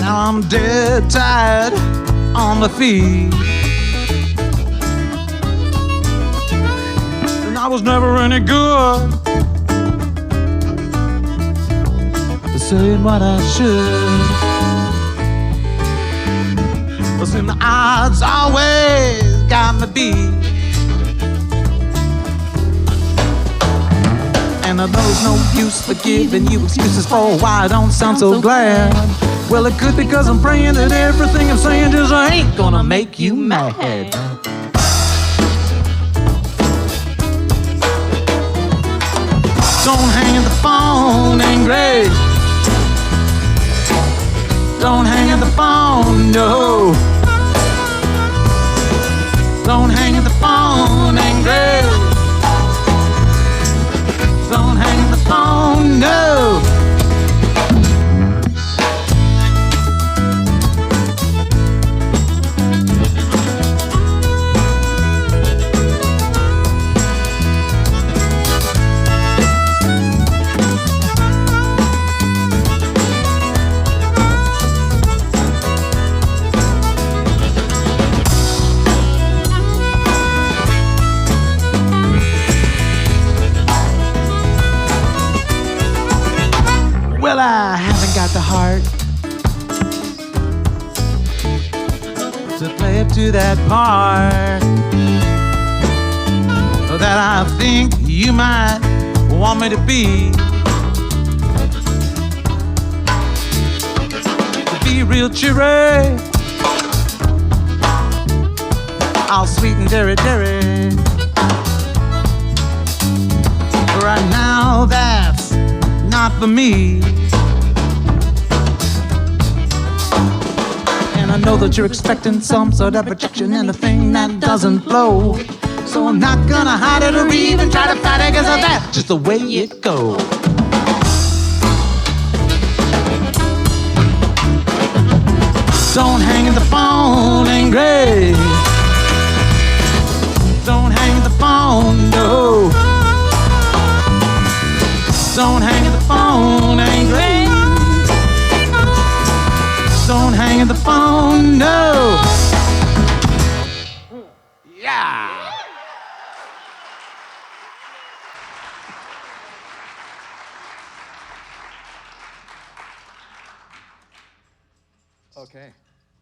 Now I'm dead tired on my feet, and I was never any good at saying what I should. But then the odds always got me beat. And there's no use for giving you excuses for why I don't sound so glad. Well, it could be because I'm praying that everything I'm saying just ain't gonna make you mad. Don't hang the phone angry. Don't hang the phone, no. Don't hang the phone angry. Don't hang the phone, no. Well, I haven't got the heart to play up to that part that I think you might want me to be. To be real cheery, all sweet and dairy. Right now, that's not for me. And I know that you're expecting some sort of rejection and a thing that doesn't flow. So I'm not gonna hide it or even try to fight it, 'cause that's just the way it goes. Don't hang in the phone angry. Don't hang in the phone, no. Don't hang in the phone angry. Don't hang in the phone, no. Yeah. Okay.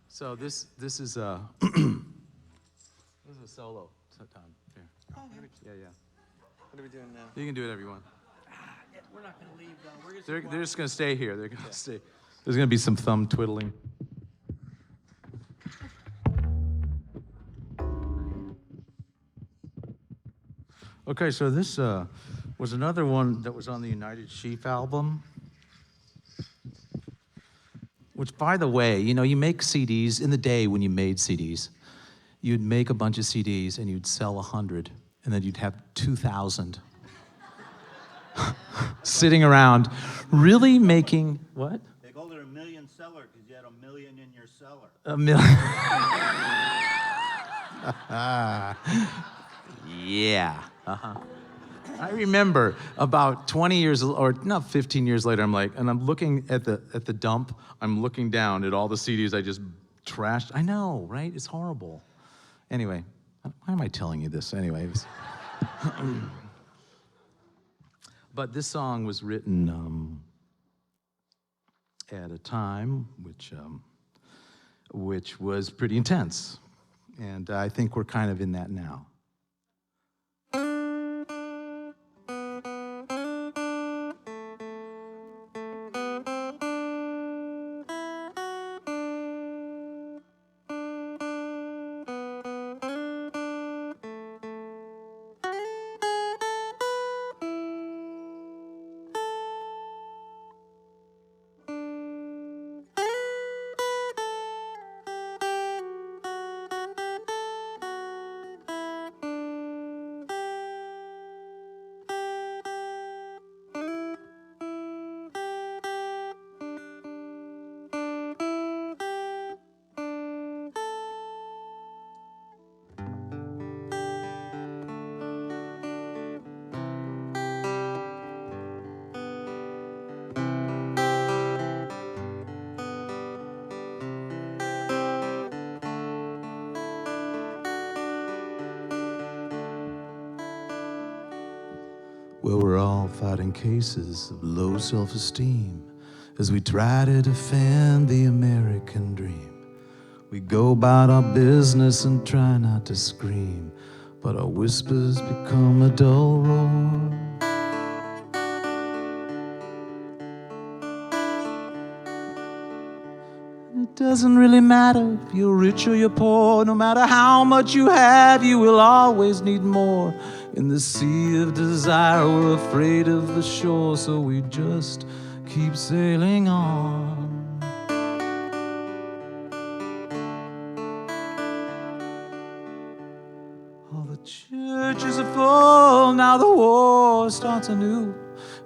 So this is a this is a solo time. Here. Oh, Yeah. What are we doing now? You can do whatever you want. We're not gonna leave though. We're just They're just gonna stay here. They're gonna stay. There's gonna be some thumb twiddling. Okay, so this was another one that was on the United Sheep album. Which, by the way, you know, you make CDs in the day when you made CDs. You'd make a bunch of CDs and you'd sell 100, and then you'd have 2,000 sitting around, really making what? They called it a million seller because you had a million in your cellar. A million. Yeah. I remember about 20 years, or not 15 years later, I'm like, and I'm looking at the dump, I'm looking down at all the CDs I just trashed. I know, right? It's horrible. Anyway, why am I telling you this? Anyways. But this song was written at a time which was pretty intense. And I think we're kind of in that now. Well, we're all fighting cases of low self-esteem as we try to defend the American dream. We go about our business and try not to scream, but our whispers become a dull roar. It doesn't really matter if you're rich or you're poor. No matter how much you have, you will always need more. In the sea of desire, we're afraid of the shore, so we just keep sailing on. All the churches are full, now the war starts anew,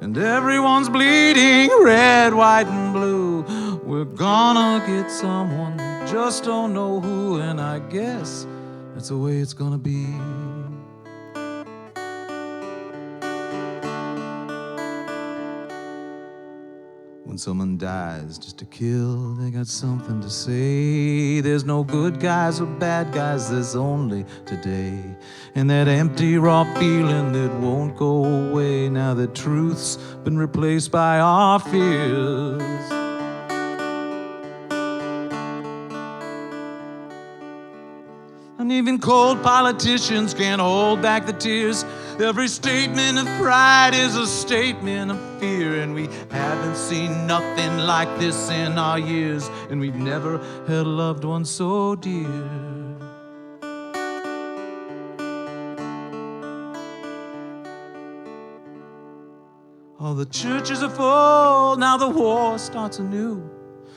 and everyone's bleeding red, white, and blue. We're gonna get someone, just don't know who, and I guess that's the way it's gonna be. When someone dies just to kill, they got something to say. There's no good guys or bad guys, there's only today. And that empty, raw feeling that won't go away now that truth's been replaced by our fears. And even cold politicians can't hold back the tears. Every statement of pride is a statement of fear. And we haven't seen nothing like this in our years. And we've never had a loved one so dear. All the churches are full, now the war starts anew.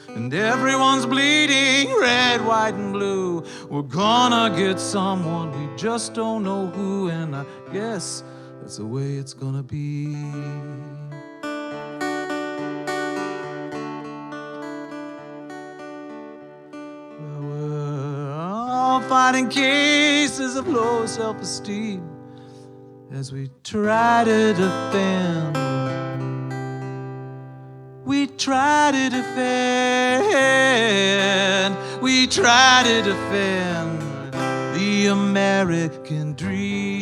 And everyone's bleeding red, white, and blue. We're gonna get someone, we just don't know who. And I guess that's the way it's gonna be. Well, we're all fighting cases of low self-esteem as we try to defend. We try to defend, we try to defend the American dream.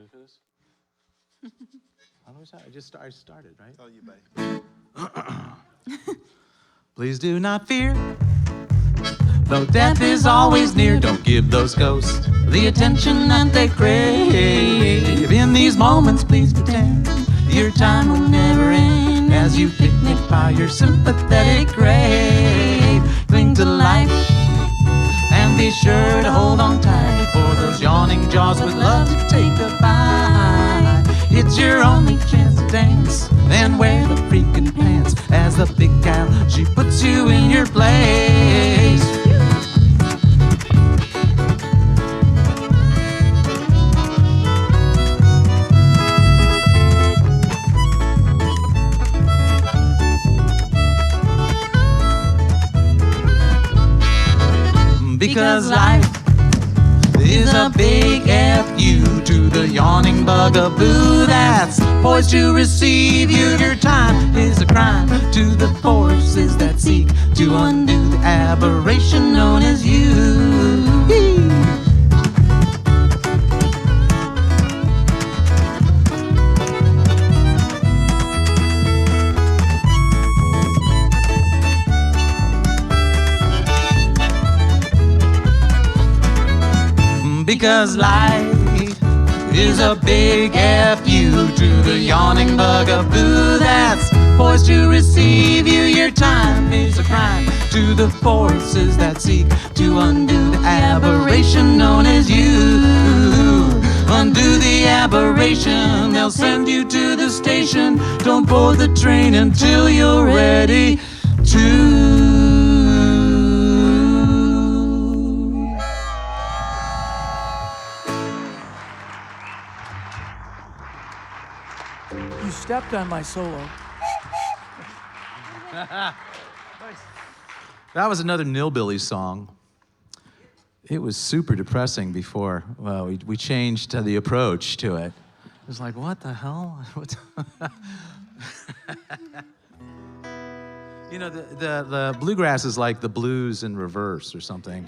For this? I started, right? Tell you, buddy. Please do not fear, though death is always near. Don't give those ghosts the attention that they crave. In these moments, please pretend your time will never end as you picnic by your sympathetic grave. Cling to life and be sure to hold on tight, for those yawning jaws would love to take a bite. It's your only chance to dance, then wear the freaking pants as the big gal, she puts you in your place. Because life is a big F-U to the yawning bugaboo that's poised to receive you. Your time is a crime to the forces that seek to undo the aberration known as you. Because life is a big F-U to the yawning bugaboo that's poised to receive you. Your time is a crime to the forces that seek to undo the aberration known as you. Undo the aberration, they'll send you to the station. Don't board the train until you're ready to. You stepped on my solo. That was another Nilbilly song. It was super depressing before. Well, we changed the approach to it. It was like, what the hell? You know, the bluegrass is like the blues in reverse or something.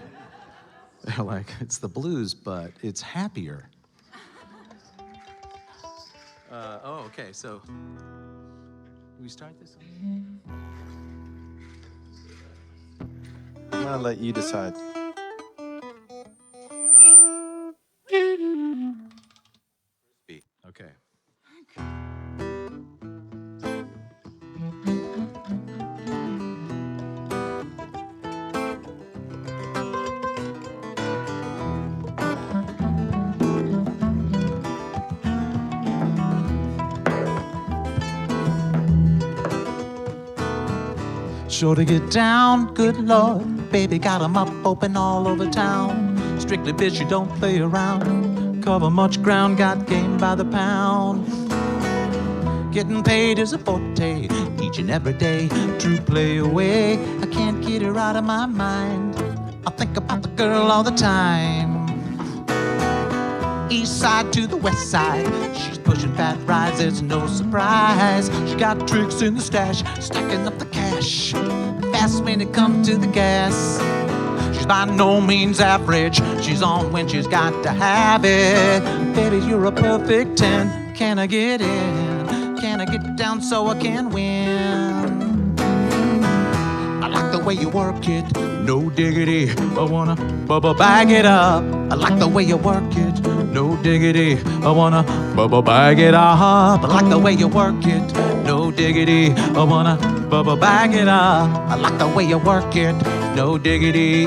They're like, it's the blues, but it's happier. Okay, so we start this? I'm gonna let you decide. Okay. Sure to get down, good Lord. Baby got 'em up open all over town. Strictly bitch, you don't play around. Cover much ground, got game by the pound. Getting paid is a forte, each and every day. True play away, I can't get her out of my mind. I think about the girl all the time. East side to the west side, she's pushing fat rides, it's no surprise. She got tricks in the stash, stacking up the cash, fast when it comes to the gas. She's by no means average, she's on when she's got to have it. Baby, you're a perfect 10, can I get in? Can I get down so I can win? I like the way you work it, no diggity. I wanna bag it up. I like the way you work it, no diggity. I wanna bag it up. I like the way you work it, no diggity. I wanna bag it up. I like the way you work it, no diggity.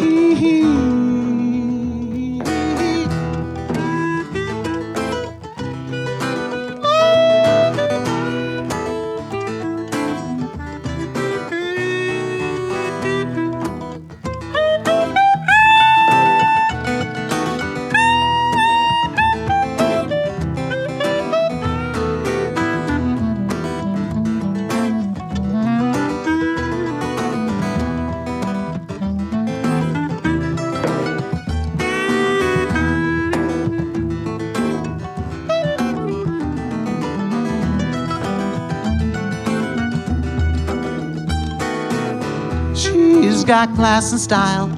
She's got class and style,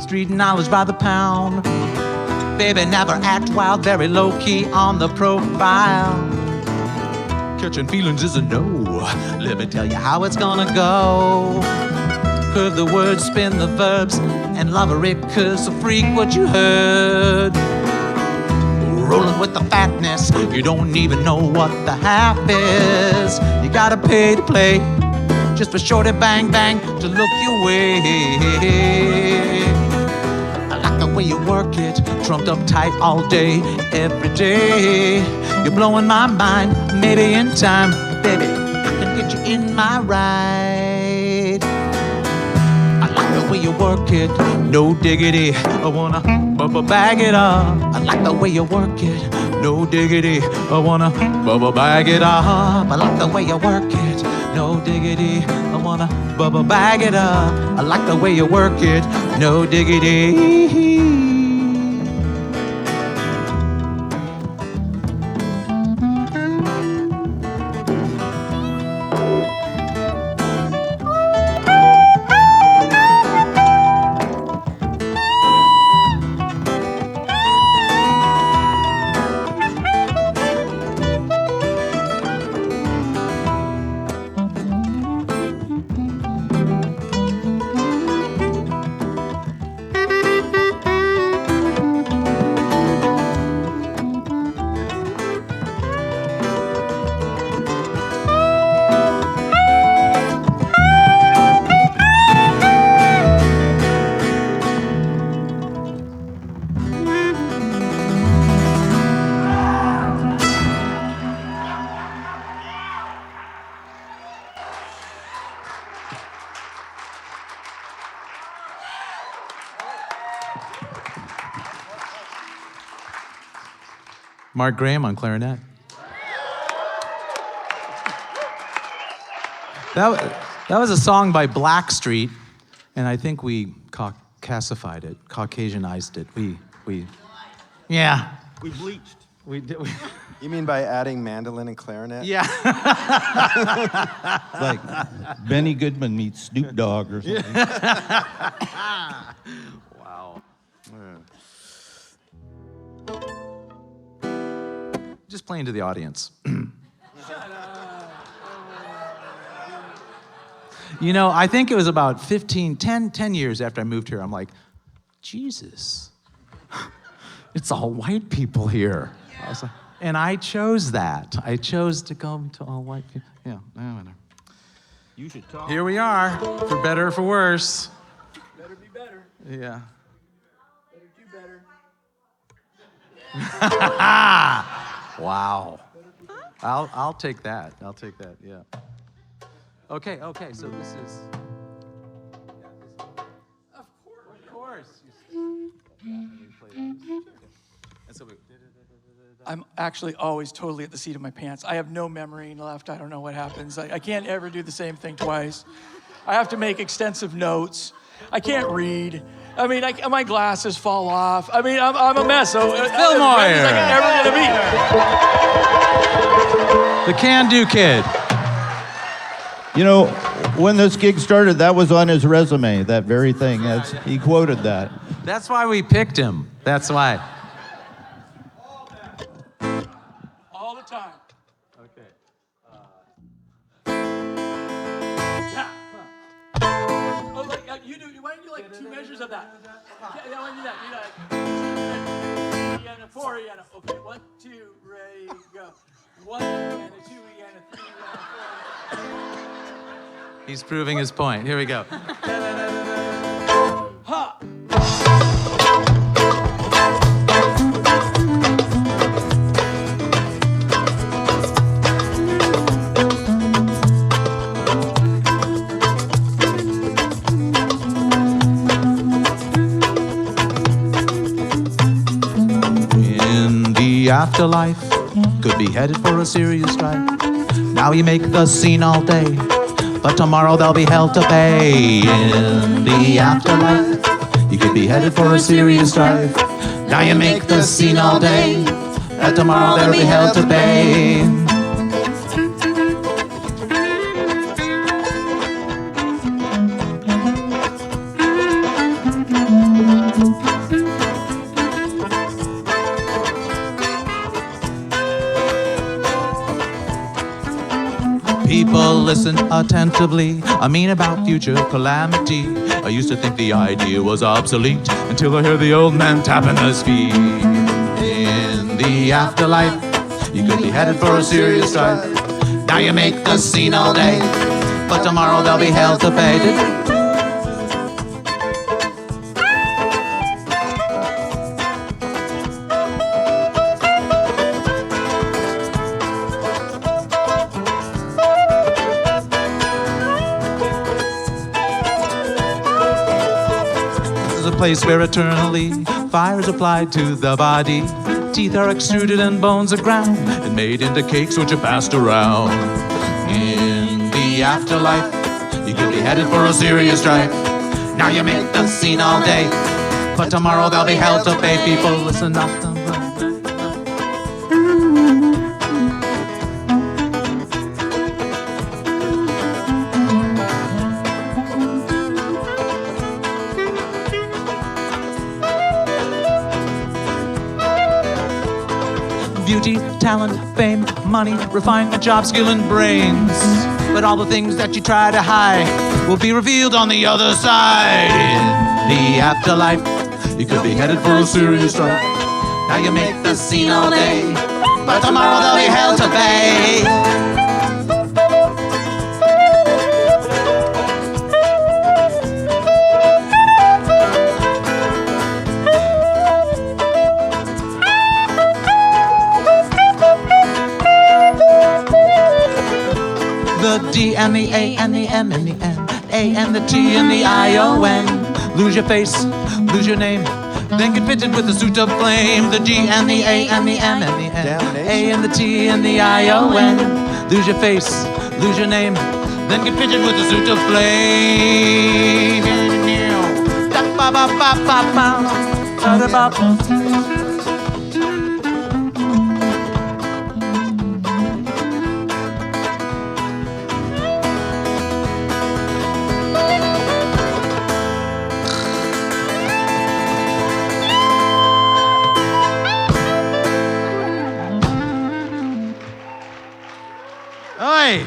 street knowledge by the pound. Baby, never act wild, very low-key on the profile. Catching feelings is a no, let me tell you how it's gonna go. Curve the words, spin the verbs, and love her it, cause a freak what you heard. Rolling with the fatness, you don't even know what the half is. You gotta pay to play, just for shorty bang bang to look your way. I like the way you work it, trumped up tight all day, every day. You're blowing my mind, maybe in time, baby, I can get you in my ride. I like the way you work it, no diggity. I wanna bag it up. I like the way you work it, no diggity. I wanna bag it up. I like the way you work it, no diggity. I wanna bag it up. I like the way you work it, no diggity. Mark Graham on clarinet. That was a song by BlackStreet, and I think we Caucasified it, Caucasianized it. Yeah. We bleached. We did. You mean by adding mandolin and clarinet? Yeah. It's like Benny Goodman meets Snoop Dogg or something. Wow. Just playing to the audience. You know, I think it was about 10 years after I moved here, I'm like, Jesus, it's all white people here. I was like, and I chose that. I chose to go to all white people. Yeah, whatever. You should talk. Here we are, for better or for worse. Better be better. Yeah. Better do better. Wow. I'll take that. I'll take that. Yeah. Okay. So this is. I'm actually always totally at the seat of my pants. I have no memory left. I don't know what happens. I can't ever do the same thing twice. I have to make extensive notes. I can't read. I mean, my glasses fall off. I mean, I'm a mess. So Phil Moyer. Like I'm ever gonna be. The can-do kid. You know, when this gig started, that was on his resume, that very thing. He quoted that. That's why we picked him. That's why. All the time. Okay. Yeah. Oh, like, you do. Why don't you like 2 measures of that? Yeah, why don't you do that? Do that. And a 4 and a. Okay, 1, 2, ready, go. 1 and a 2 and a 3 and a 4. He's proving his point. Here we go. Ha! In the afterlife, could be headed for a serious strife. Now you make the scene all day, but tomorrow they'll be held to pay. In the afterlife, you could be headed for a serious strife. Now you make the scene all day, but tomorrow they'll be held to pay. People listen attentively. I mean about future calamity. I used to think the idea was obsolete until I hear the old man tapping his feet. In the afterlife, you could be headed for a serious strife. Now you make the scene all day, but tomorrow they'll be held to pay. Place where eternally fire is applied to the body. Teeth are extruded and bones are ground and made into cakes which are passed around. In the afterlife, you could be headed for a serious strife. Now you make the scene all day, but tomorrow they'll be held to pay. People listen up. Beauty, talent, fame, money, refinement, job, skill, and brains. But all the things that you try to hide will be revealed on the other side. In the afterlife, you could be headed for a serious strife. Now you make the scene all day, but tomorrow they'll be held to pay. The D and the A and the M and the N, A and the T and the I-O-N. Lose your face, lose your name, then get fitted with a suit of flame. The G and the A and the M and the N, A and the T and the I-O-N. Lose your face, lose your name, then get fitted with a suit of flame. Oi!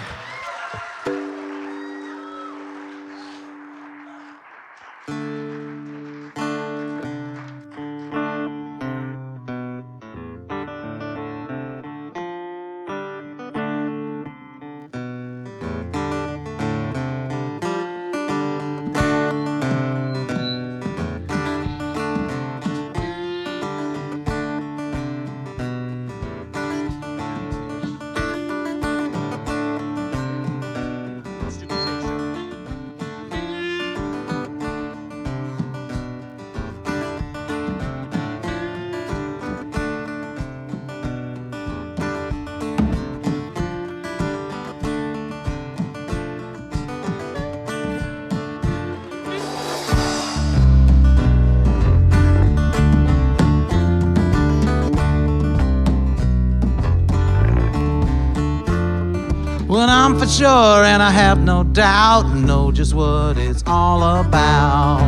I'm for sure, and I have no doubt, know just what it's all about.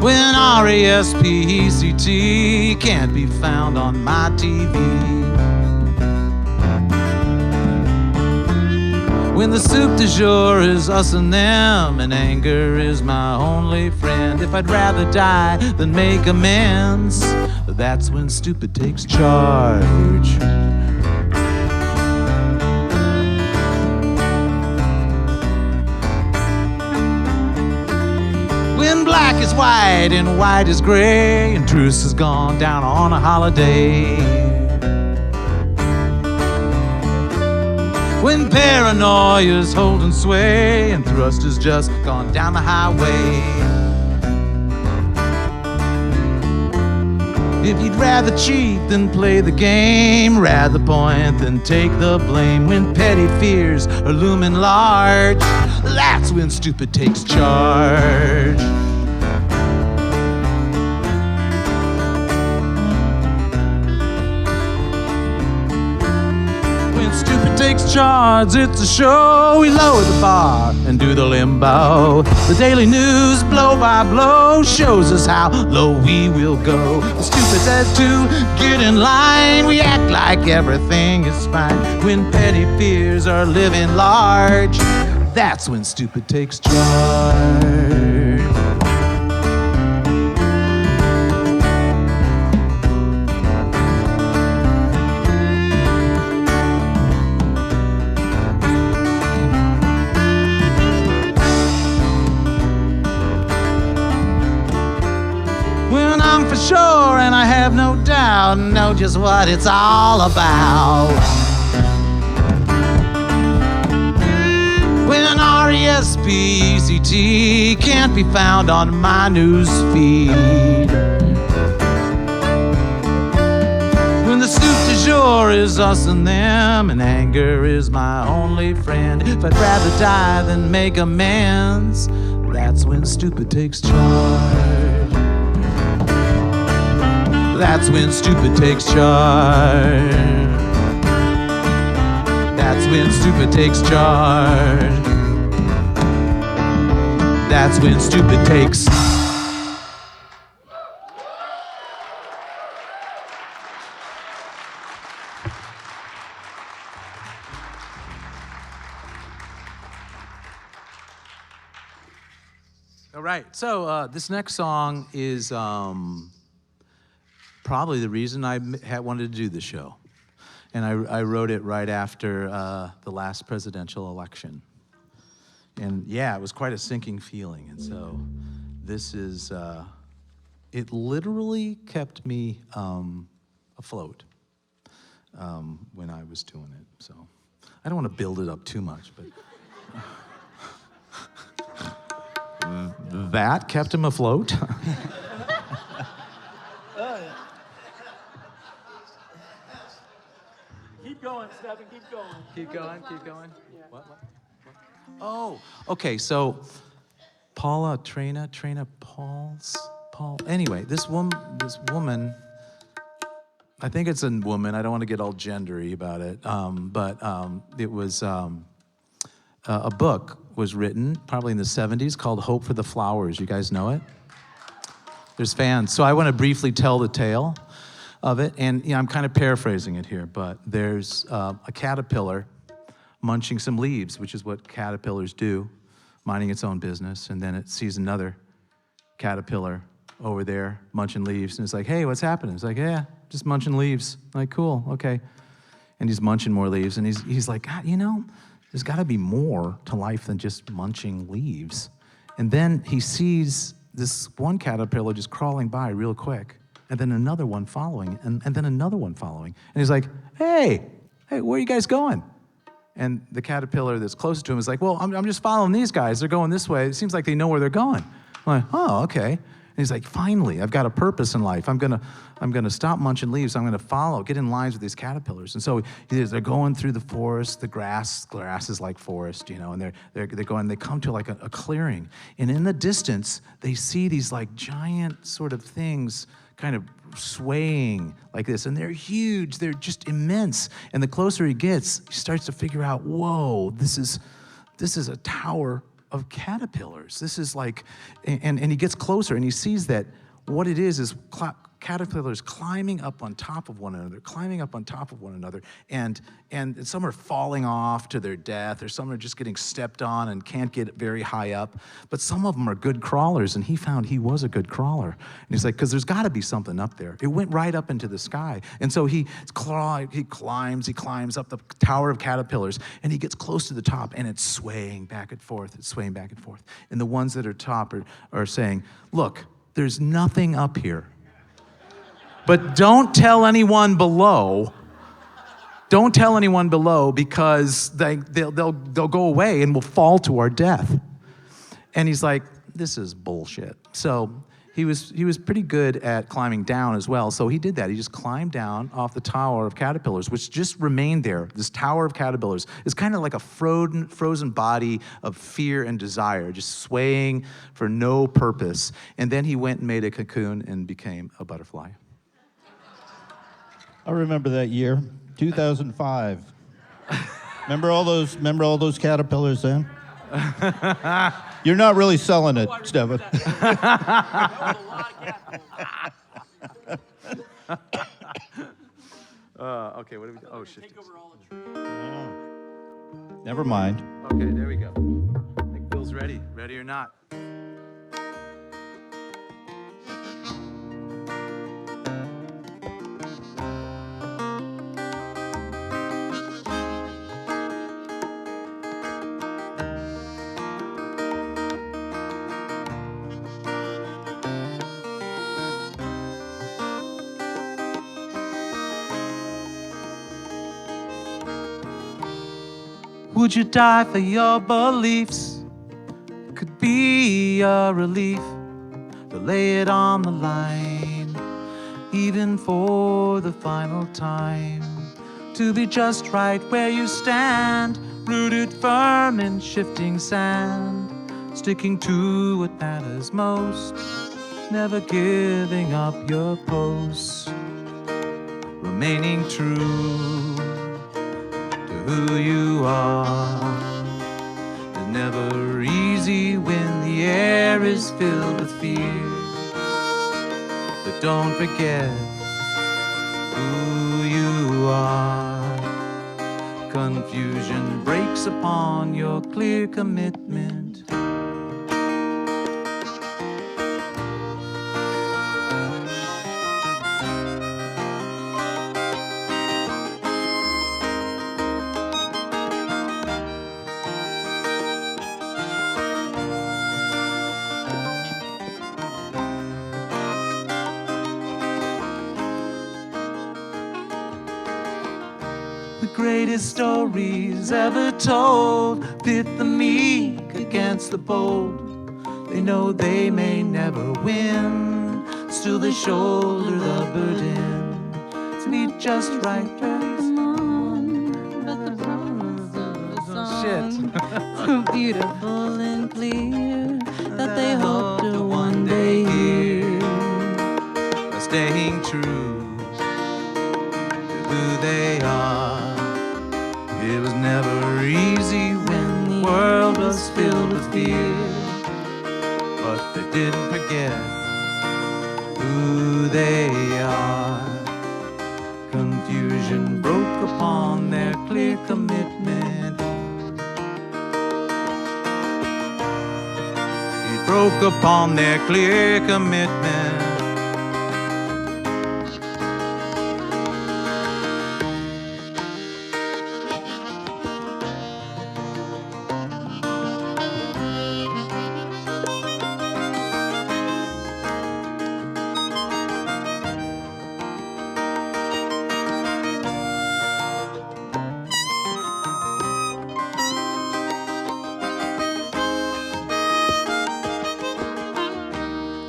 When R-E-S-P-E-C-T can't be found on my TV. When the soup du jour is us and them, and anger is my only friend. If I'd rather die than make amends, that's when stupid takes charge. When black is white and white is gray, and truth has gone down on a holiday. When paranoia's holding sway, and thrust has just gone down the highway. If you'd rather cheat than play the game, rather point than take the blame. When petty fears are looming large, that's when stupid takes charge. When stupid takes charge, it's a show. We lower the bar and do the limbo. The daily news, blow by blow, shows us how low we will go. The stupid says to get in line, we act like everything is fine. When petty fears are living large, that's when stupid takes charge. When I'm for sure, and I have no doubt, know just what it's all about. When R-E-S-P-E-C-T can't be found on my news feed. When the soup du jour is us and them, and anger is my only friend. If I'd rather die than make amends, that's when stupid takes charge. That's when stupid takes charge. That's when stupid takes charge. That's when stupid takes. All right, so this next song is probably the reason I wanted to do the show. And I wrote it right after the last presidential election. And yeah, it was quite a sinking feeling. And so this is, it literally kept me afloat when I was doing it. So I don't want to build it up too much, but that kept him afloat. Keep going, Steffon, keep going. Keep going. Yeah. What? Oh, okay, so Paul. Anyway, this woman, I think it's a woman, I don't want to get all gendery about it, but it was, a book was written, probably in the 70s, called Hope for the Flowers. You guys know it? There's fans. So I want to briefly tell the tale of it, and I'm kind of paraphrasing it here, but there's a caterpillar munching some leaves, which is what caterpillars do, minding its own business, and then it sees another caterpillar over there munching leaves, and it's like, hey, what's happening? It's like, yeah, just munching leaves. Like, cool, okay. And he's munching more leaves, and he's like, God, there's gotta be more to life than just munching leaves. And then he sees this one caterpillar just crawling by real quick, and then another one following, and then another one following. And he's like, hey, where are you guys going? And the caterpillar that's closest to him is like, well, I'm just following these guys. They're going this way. It seems like they know where they're going. I'm like, oh, okay. And he's like, finally, I've got a purpose in life. I'm gonna stop munching leaves. I'm gonna get in lines with these caterpillars. And so they're going through the forest, the grass is like forest, and they're going, they come to like a clearing. And in the distance, they see these like giant sort of things kind of swaying like this, and they're huge, they're just immense. And the closer he gets, he starts to figure out, whoa, this is a tower of caterpillars. This is like, and he gets closer and he sees that what it is caterpillars climbing up on top of one another, and some are falling off to their death, or some are just getting stepped on and can't get very high up, but some of them are good crawlers, and he found he was a good crawler. And he's like, because there's got to be something up there. It went right up into the sky. And so he climbs up the tower of caterpillars, and he gets close to the top, and it's swaying back and forth, And the ones that are top are saying, look, there's nothing up here. But don't tell anyone below. Don't tell anyone below, because they'll go away and we'll fall to our death. And he's like, this is bullshit. So he was pretty good at climbing down as well. So he did that. He just climbed down off the tower of caterpillars, which just remained there. This tower of caterpillars is kind of like a frozen body of fear and desire, just swaying for no purpose. And then he went and made a cocoon and became a butterfly. I remember that year, 2005. Remember all those caterpillars then? You're not really selling it, Steffon. Okay, what do we do? Oh, shit. Never mind. Okay, there we go. I think Bill's ready. Ready or not? Would you die for your beliefs? Could be a relief to lay it on the line, even for the final time. To be just right where you stand, rooted firm in shifting sand, sticking to what matters most, never giving up your post, remaining true who you are. It's never easy when the air is filled with fear, but don't forget who you are. Confusion breaks upon your clear commitment. Greatest stories ever told pit the meek against the bold. They know they may never win, still they shoulder the burden to be just right. But the promise of the song so beautiful and clear that they hope to one day hear. Staying true to who they are. It was never easy when the world was filled with fear, but they didn't forget who they are. Confusion broke upon their clear commitment. It broke upon their clear commitment.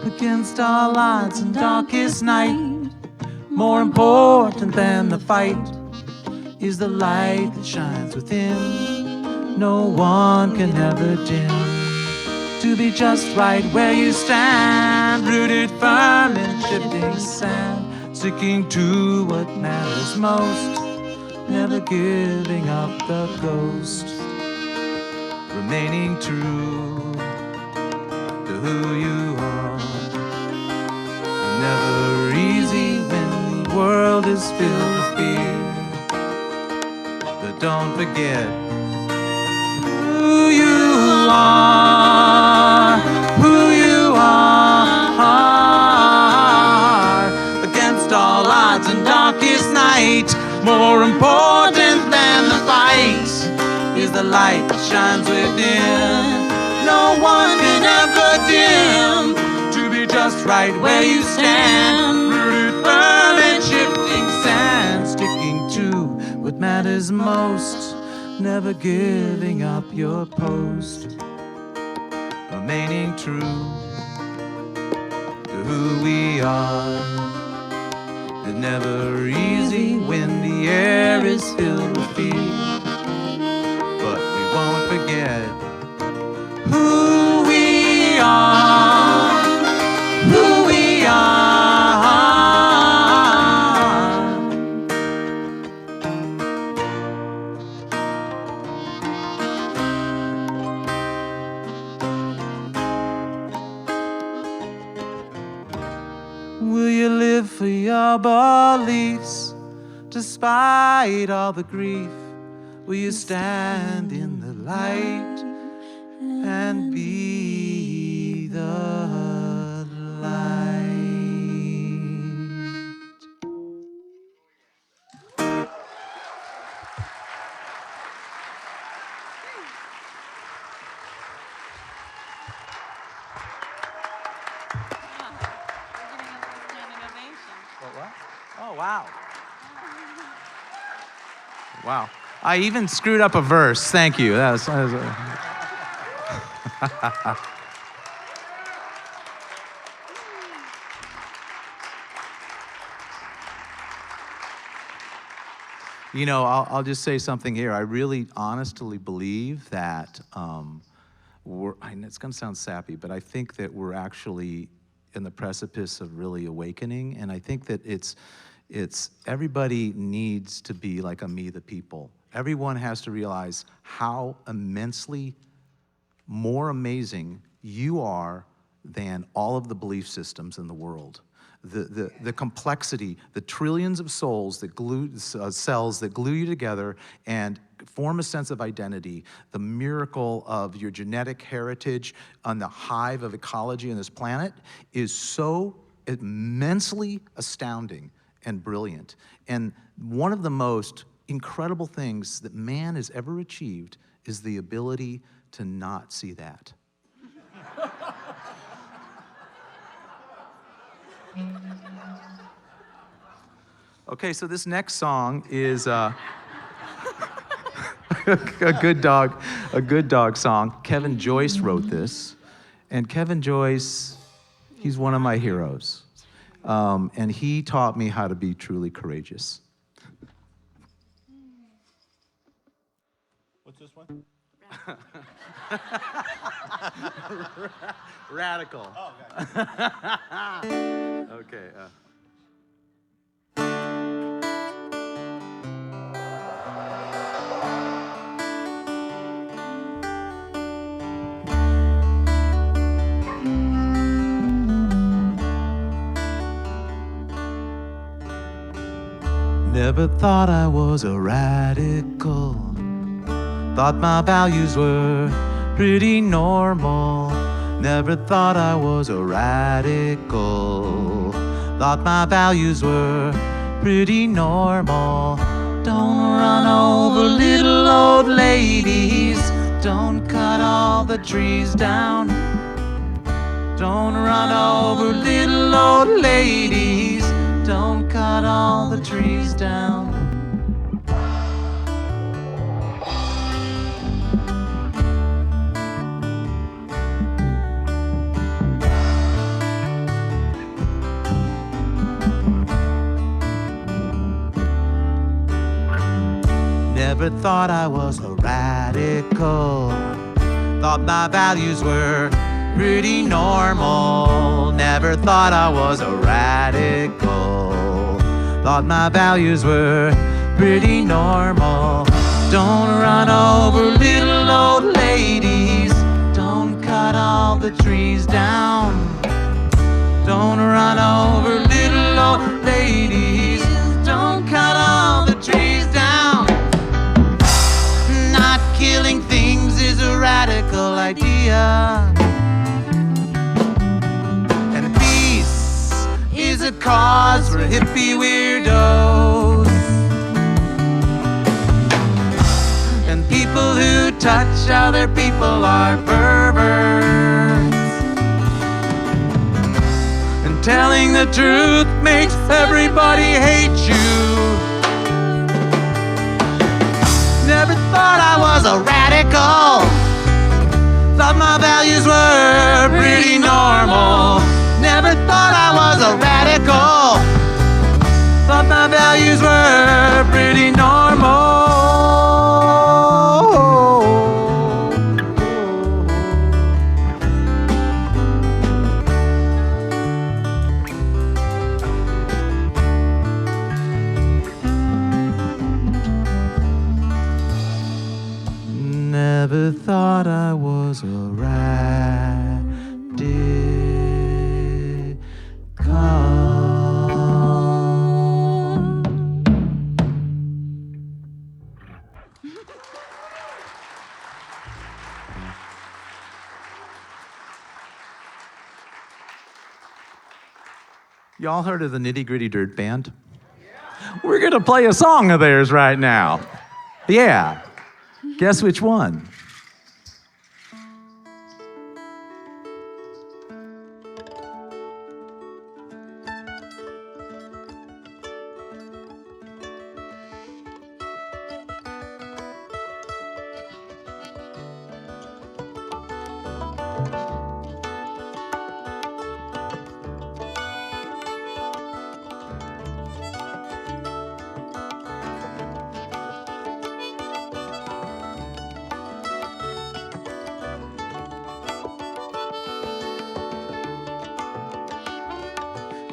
Against all odds and darkest night, more important than the fight is the light that shines within. No one can ever dim. To be just right where you stand, stand, rooted firm in shifting sand, sticking to what matters most, never giving up the ghost, remaining true to who you are. Never easy when the world is filled with fear, but don't forget who you are, who you are. Against all odds and darkest night, more important than the fight is the light that shines within. No one can ever dim to be just right where you stand, rooted firm in shifting sand, sticking to what matters most, never giving up your post, remaining true to who we are. It's never easy when the air is filled with fear, but we won't forget who we are, who we are. Will you live for your beliefs despite all the grief? Will you stand in the light and be the light? Oh, wow. Wow. I even screwed up a verse. Thank you. That was You know, I'll just say something here. I really honestly believe that it's going to sound sappy, but I think that we're actually in the precipice of really awakening, and I think that it's everybody needs to be like a me the people. Everyone has to realize how immensely more amazing you are than all of the belief systems in the world. The complexity, the trillions of cells that glue you together and form a sense of identity, the miracle of your genetic heritage on the hive of ecology on this planet is so immensely astounding and brilliant. And one of the most incredible things that man has ever achieved is the ability to not see that. Okay, so this next song is a good dog song. Kevin Joyce wrote this, and Kevin Joyce, he's one of my heroes, and he taught me how to be truly courageous. What's this one? Radical. Oh, okay. Okay. Never thought I was a radical. Thought my values were pretty normal. Never thought I was a radical. Thought my values were pretty normal. Don't run over little old ladies. Don't cut all the trees down. Don't run over little old ladies. Don't cut all the trees down. Never thought I was a radical. Thought my values were pretty normal. Never thought I was a radical. Thought my values were pretty normal. Don't run over little old ladies. Don't cut all the trees down. Don't run over little old ladies. Don't cut all the trees down. Not killing things is a radical idea. And peace is a cause for hippie weirdos. And people who touch other people are perverts. And telling the truth makes everybody hate you. Never thought I was a radical. Thought my values were pretty normal. Never thought I was a radical. Thought my values were pretty normal. Never thought I was a Y'all heard of the Nitty Gritty Dirt Band? We're gonna play a song of theirs right now. Yeah. Guess which one?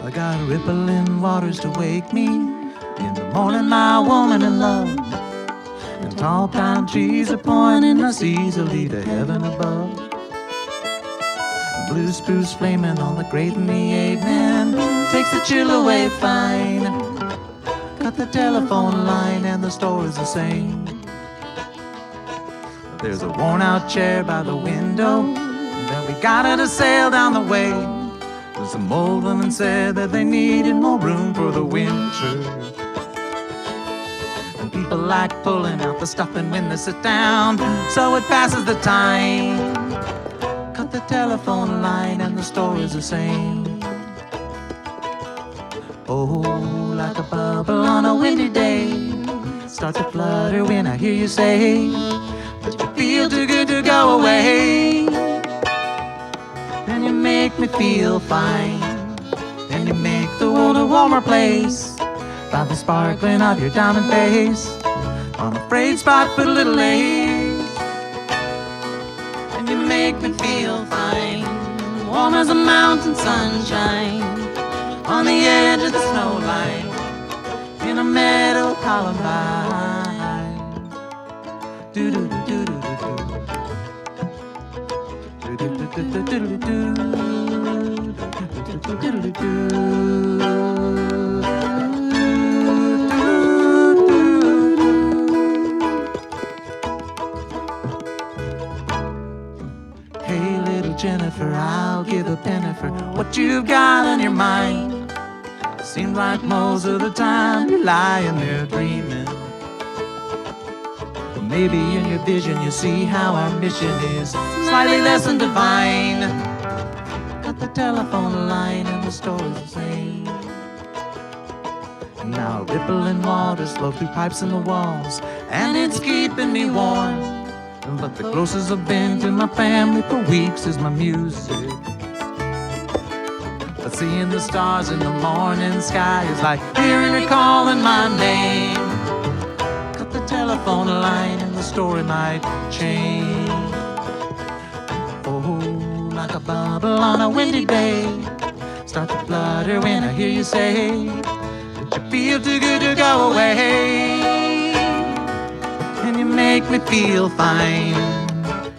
I got rippling waters to wake me. In the morning, my woman in love. And tall pine trees are pointing us easily to heaven above. Blue spruce flaming on the grate in the evening takes the chill away fine. Cut the telephone line and the store is the same. There's a worn out chair by the window that we got her to sail down the way. Some old women said that they needed more room for the winter. And people like pulling out the stuffing when they sit down, so it passes the time. Cut the telephone line and the store is the same. Oh, like a bubble on a windy day, start to flutter when I hear you say that you feel too good to go away. And you make me feel fine, and you make the world a warmer place by the sparkling of your diamond face on a frayed spot with a little lace. And you make me feel fine, warm as a mountain sunshine on the edge of the snow line in a meadow columbine. Do do do do do do. Hey little Jennifer, I'll give a penny for what you've got on your mind. Seems like most of the time you're lying there dreaming. Maybe in your vision you see how our mission is slightly less than divine. Cut the telephone line and the store is the same. Now rippling waters flow through pipes in the walls, and it's keeping me warm. But the closest I've been to my family for weeks is my music. But seeing the stars in the morning sky is like hearing her calling my name. The telephone line and the story might change. Oh, like like a bubble on a windy day. Start to flutter when I hear you say that you feel too good to go away. And you make me feel fine,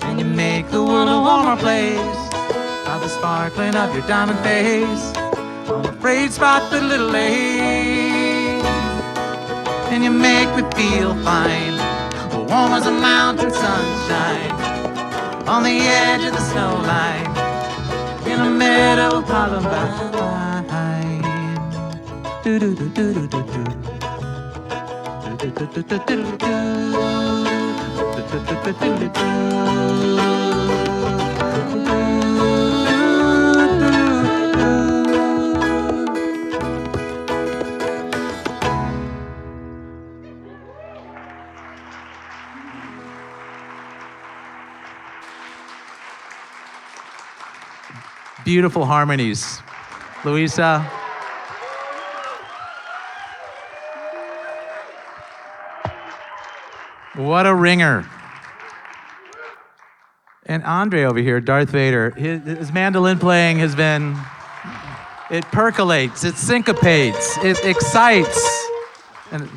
and you make the world a warmer place by the sparkling of your diamond face on a frayed spot but a little late. And you make me feel fine, warm as a mountain sunshine on the edge of the snow line in a meadow of columbine. Do do do do do do do. Do do do do do do. Do do do do do do. Beautiful harmonies. Louisa. What a ringer. And Andre over here, Darth Vader, his mandolin playing has been, it percolates, it syncopates, it excites. And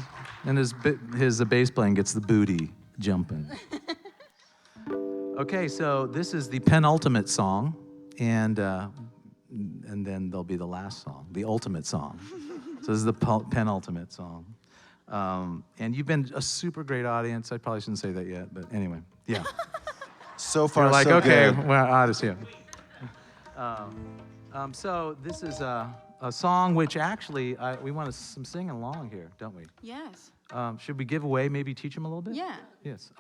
his bass playing gets the booty jumping. Okay, so this is the penultimate song. And then there'll be the last song, the ultimate song. So this is the penultimate song. And you've been a super great audience. I probably shouldn't say that yet, but anyway, yeah. So far, You're like, so okay, good. we're honest here. So this is a song which actually, we want some singing along here, don't we? Yes. Should we give away, maybe teach them a little bit? Yeah. Yes.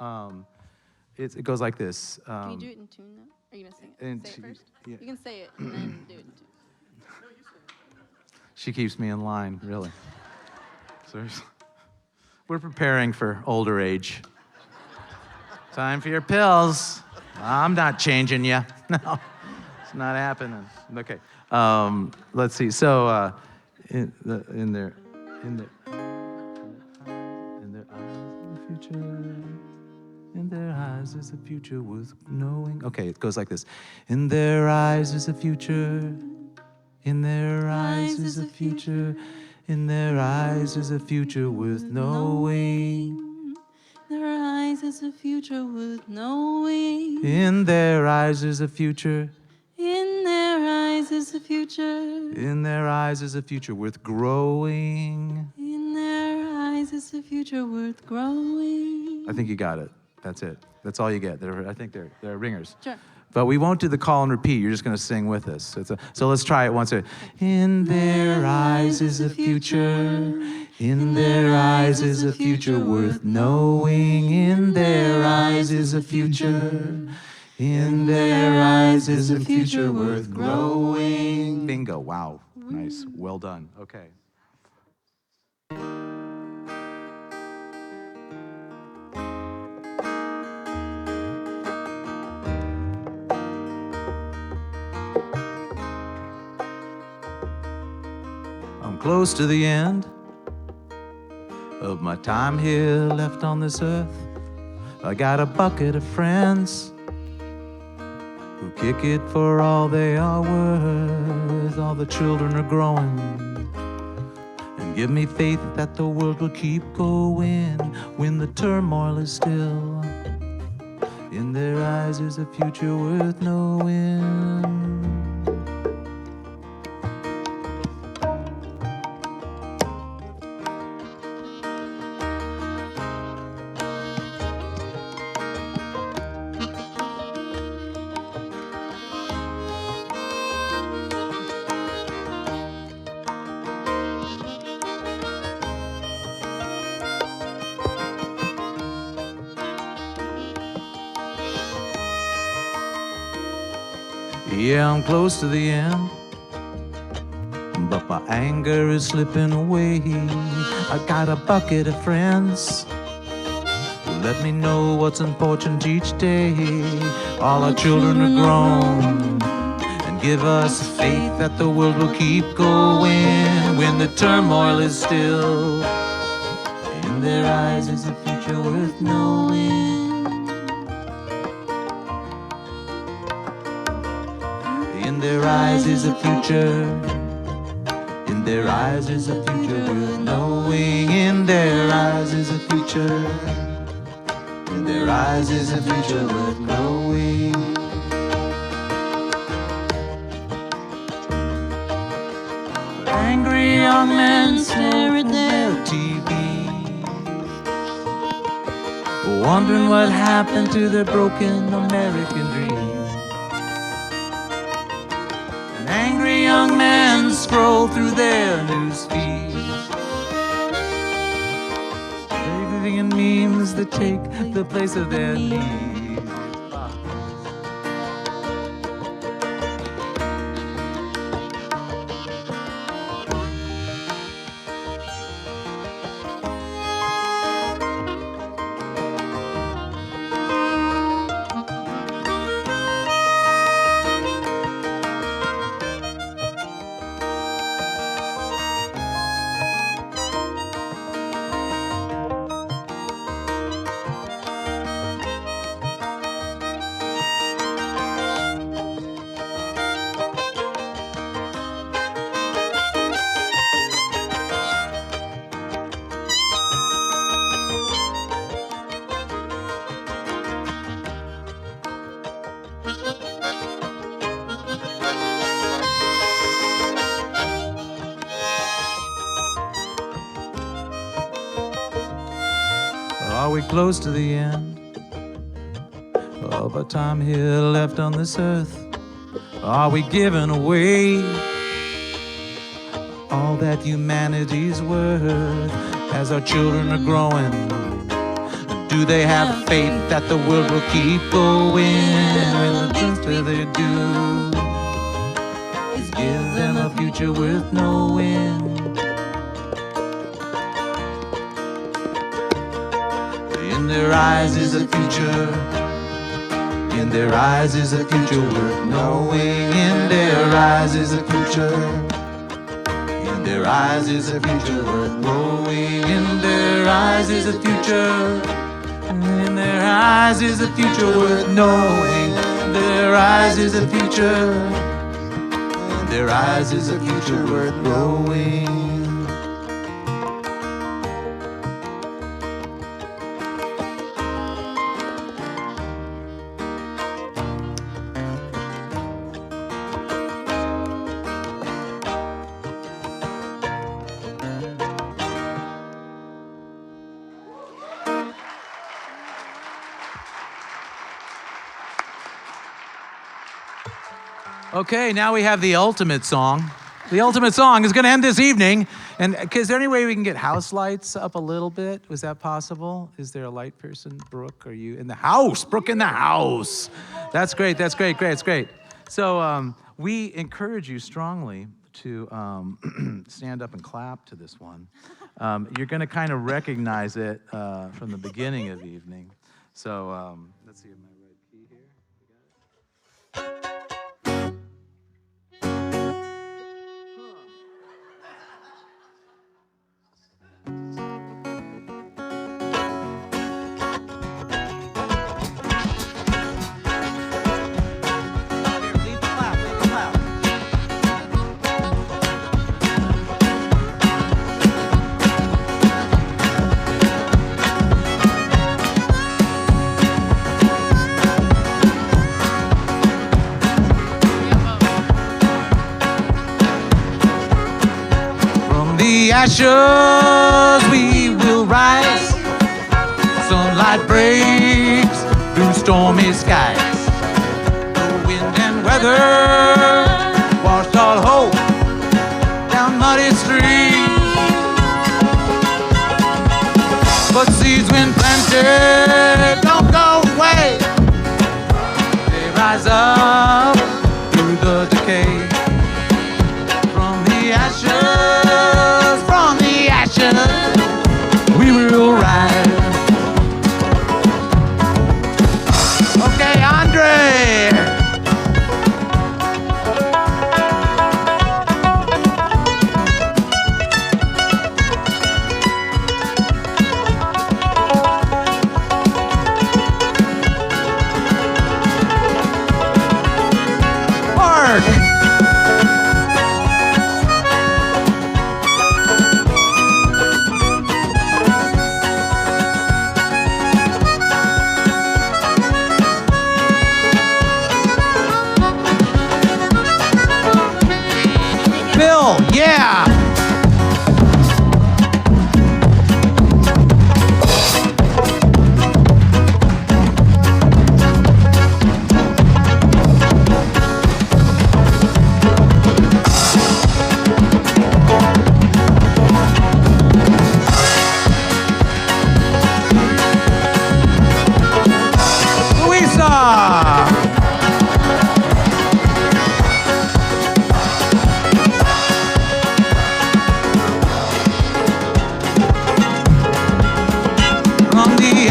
It goes like this. Can you do it in tune, though? Are you going to sing it? Say it first? Yeah. You can say it and then do it in tune. She keeps me in line, really. Seriously. We're preparing for older age. Time for your pills. I'm not changing you. No, it's not happening. Okay. Let's see. So, in their eyes is a future worth knowing. Okay, it goes like this. In their eyes is a future. In their eyes is a future. In their eyes is a future worth knowing. Their eyes is a future worth knowing. In their eyes is a future. In their eyes is a future. In their eyes is a future worth growing. In their eyes is a future worth growing. I think you got it. That's it. That's all you get. I think they're ringers. Sure. But we won't do the call and repeat. You're just going to sing with us. So let's try it once. In their eyes is a future. In their eyes is a future worth knowing. In their eyes is a future. In their eyes is a future worth growing. Bingo. Wow. Nice. Well done. Okay. Close to the end of my time here left on this earth. I got a bucket of friends who kick it for all they are worth. All the children are growing and give me faith that the world will keep going when the turmoil is still. In their eyes is a future worth knowing. Yeah, I'm close to the end, but my anger is slipping away. I got a bucket of friends who let me know what's important each day. All our children are grown and give us faith that the world will keep going when the turmoil is still. In their eyes is a future worth knowing. In their eyes is a future. In their eyes is a future worth knowing. In their eyes is a future. In their eyes is a future worth knowing. Angry young men stare at their TVs, wondering what happened to their broken American dream. An angry young man scroll through their news feeds, living in memes that take the place of their needs. Are we close to the end of our time here left on this earth? Are we giving away all that humanity's worth as our children are growing? Do they have faith that the world will keep going when the best that they do is give them a future worth knowing? In their eyes is a future. In their eyes is a future worth knowing. In their eyes is a future. In their eyes is a future worth knowing. In their eyes is a future. In their eyes is a future worth knowing. In their eyes is a future. In their eyes is a future worth knowing. Okay, now we have the ultimate song. The ultimate song is going to end this evening. And is there any way we can get house lights up a little bit? Was that possible? Is there a light person? Brooke, are you in the house? Brooke in the house. That's great. That's great. Great. It's great. So we encourage you strongly to stand up and clap to this one. You're going to kind of recognize it from the beginning of the evening. So let's see. My right key here. You got it? Ashes we will rise. Sunlight breaks through stormy skies. The wind and weather washed all hope down muddy streets. But seeds when planted don't go away. They rise up through the decay. From the ashes, we will rise. Okay, Andre. Yeah.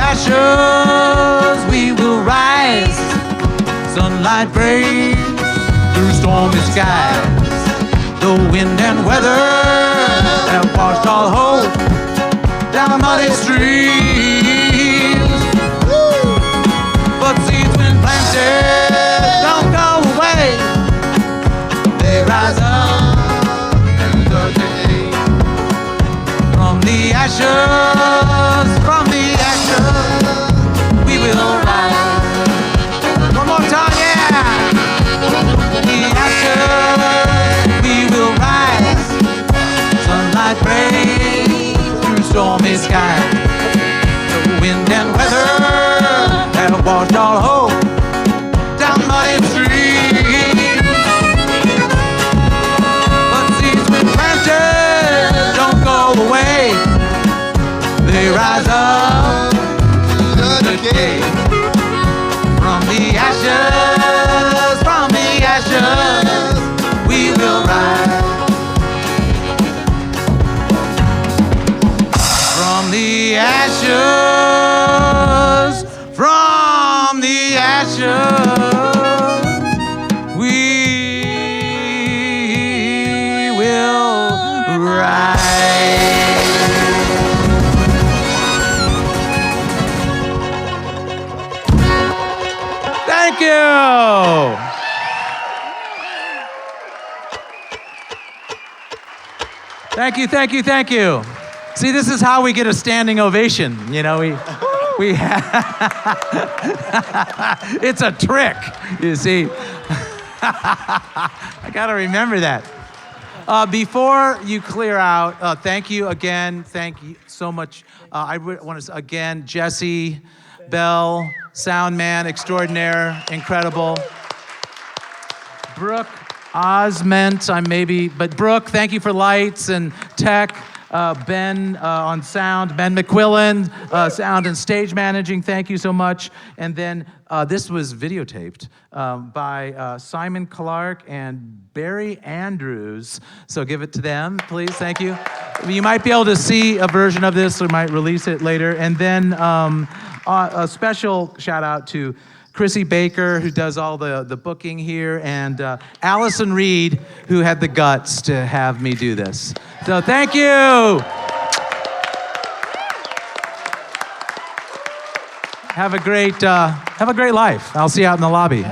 Ashes we will rise, sunlight breaks through stormy skies. The wind and weather have washed all hope down muddy streams. But seeds when planted don't go away, they rise up in the day. From the ashes, from the ashes, we will rise. One more time, yeah. The ashes, we will rise. Sunlight breaks through stormy skies. The wind and weather have washed all hope down muddy streams. But seeds when planted don't go away, they rise up to the day. From the ashes, we will rise. From the ashes, we will rise. Thank you. Thank you, thank you, thank you. See, this is how we get a standing ovation. You know, we it's a trick, you see. I gotta remember that. Before you clear out, thank you again. Thank you so much. I want to again, Jesse, Bell, sound man extraordinaire, incredible. Brooke Osment, but Brooke, thank you for lights and tech. Ben on sound, Ben McQuillan, sound and stage managing, thank you so much. And then this was videotaped by Simon Clark and Barrie Andrews. So give it to them, please, thank you. You might be able to see a version of this, we might release it later. And then a special shout out to Chrissy Baker, who does all the booking here, and Allison Reed, who had the guts to have me do this. So thank you. Have a great life. I'll see you out in the lobby.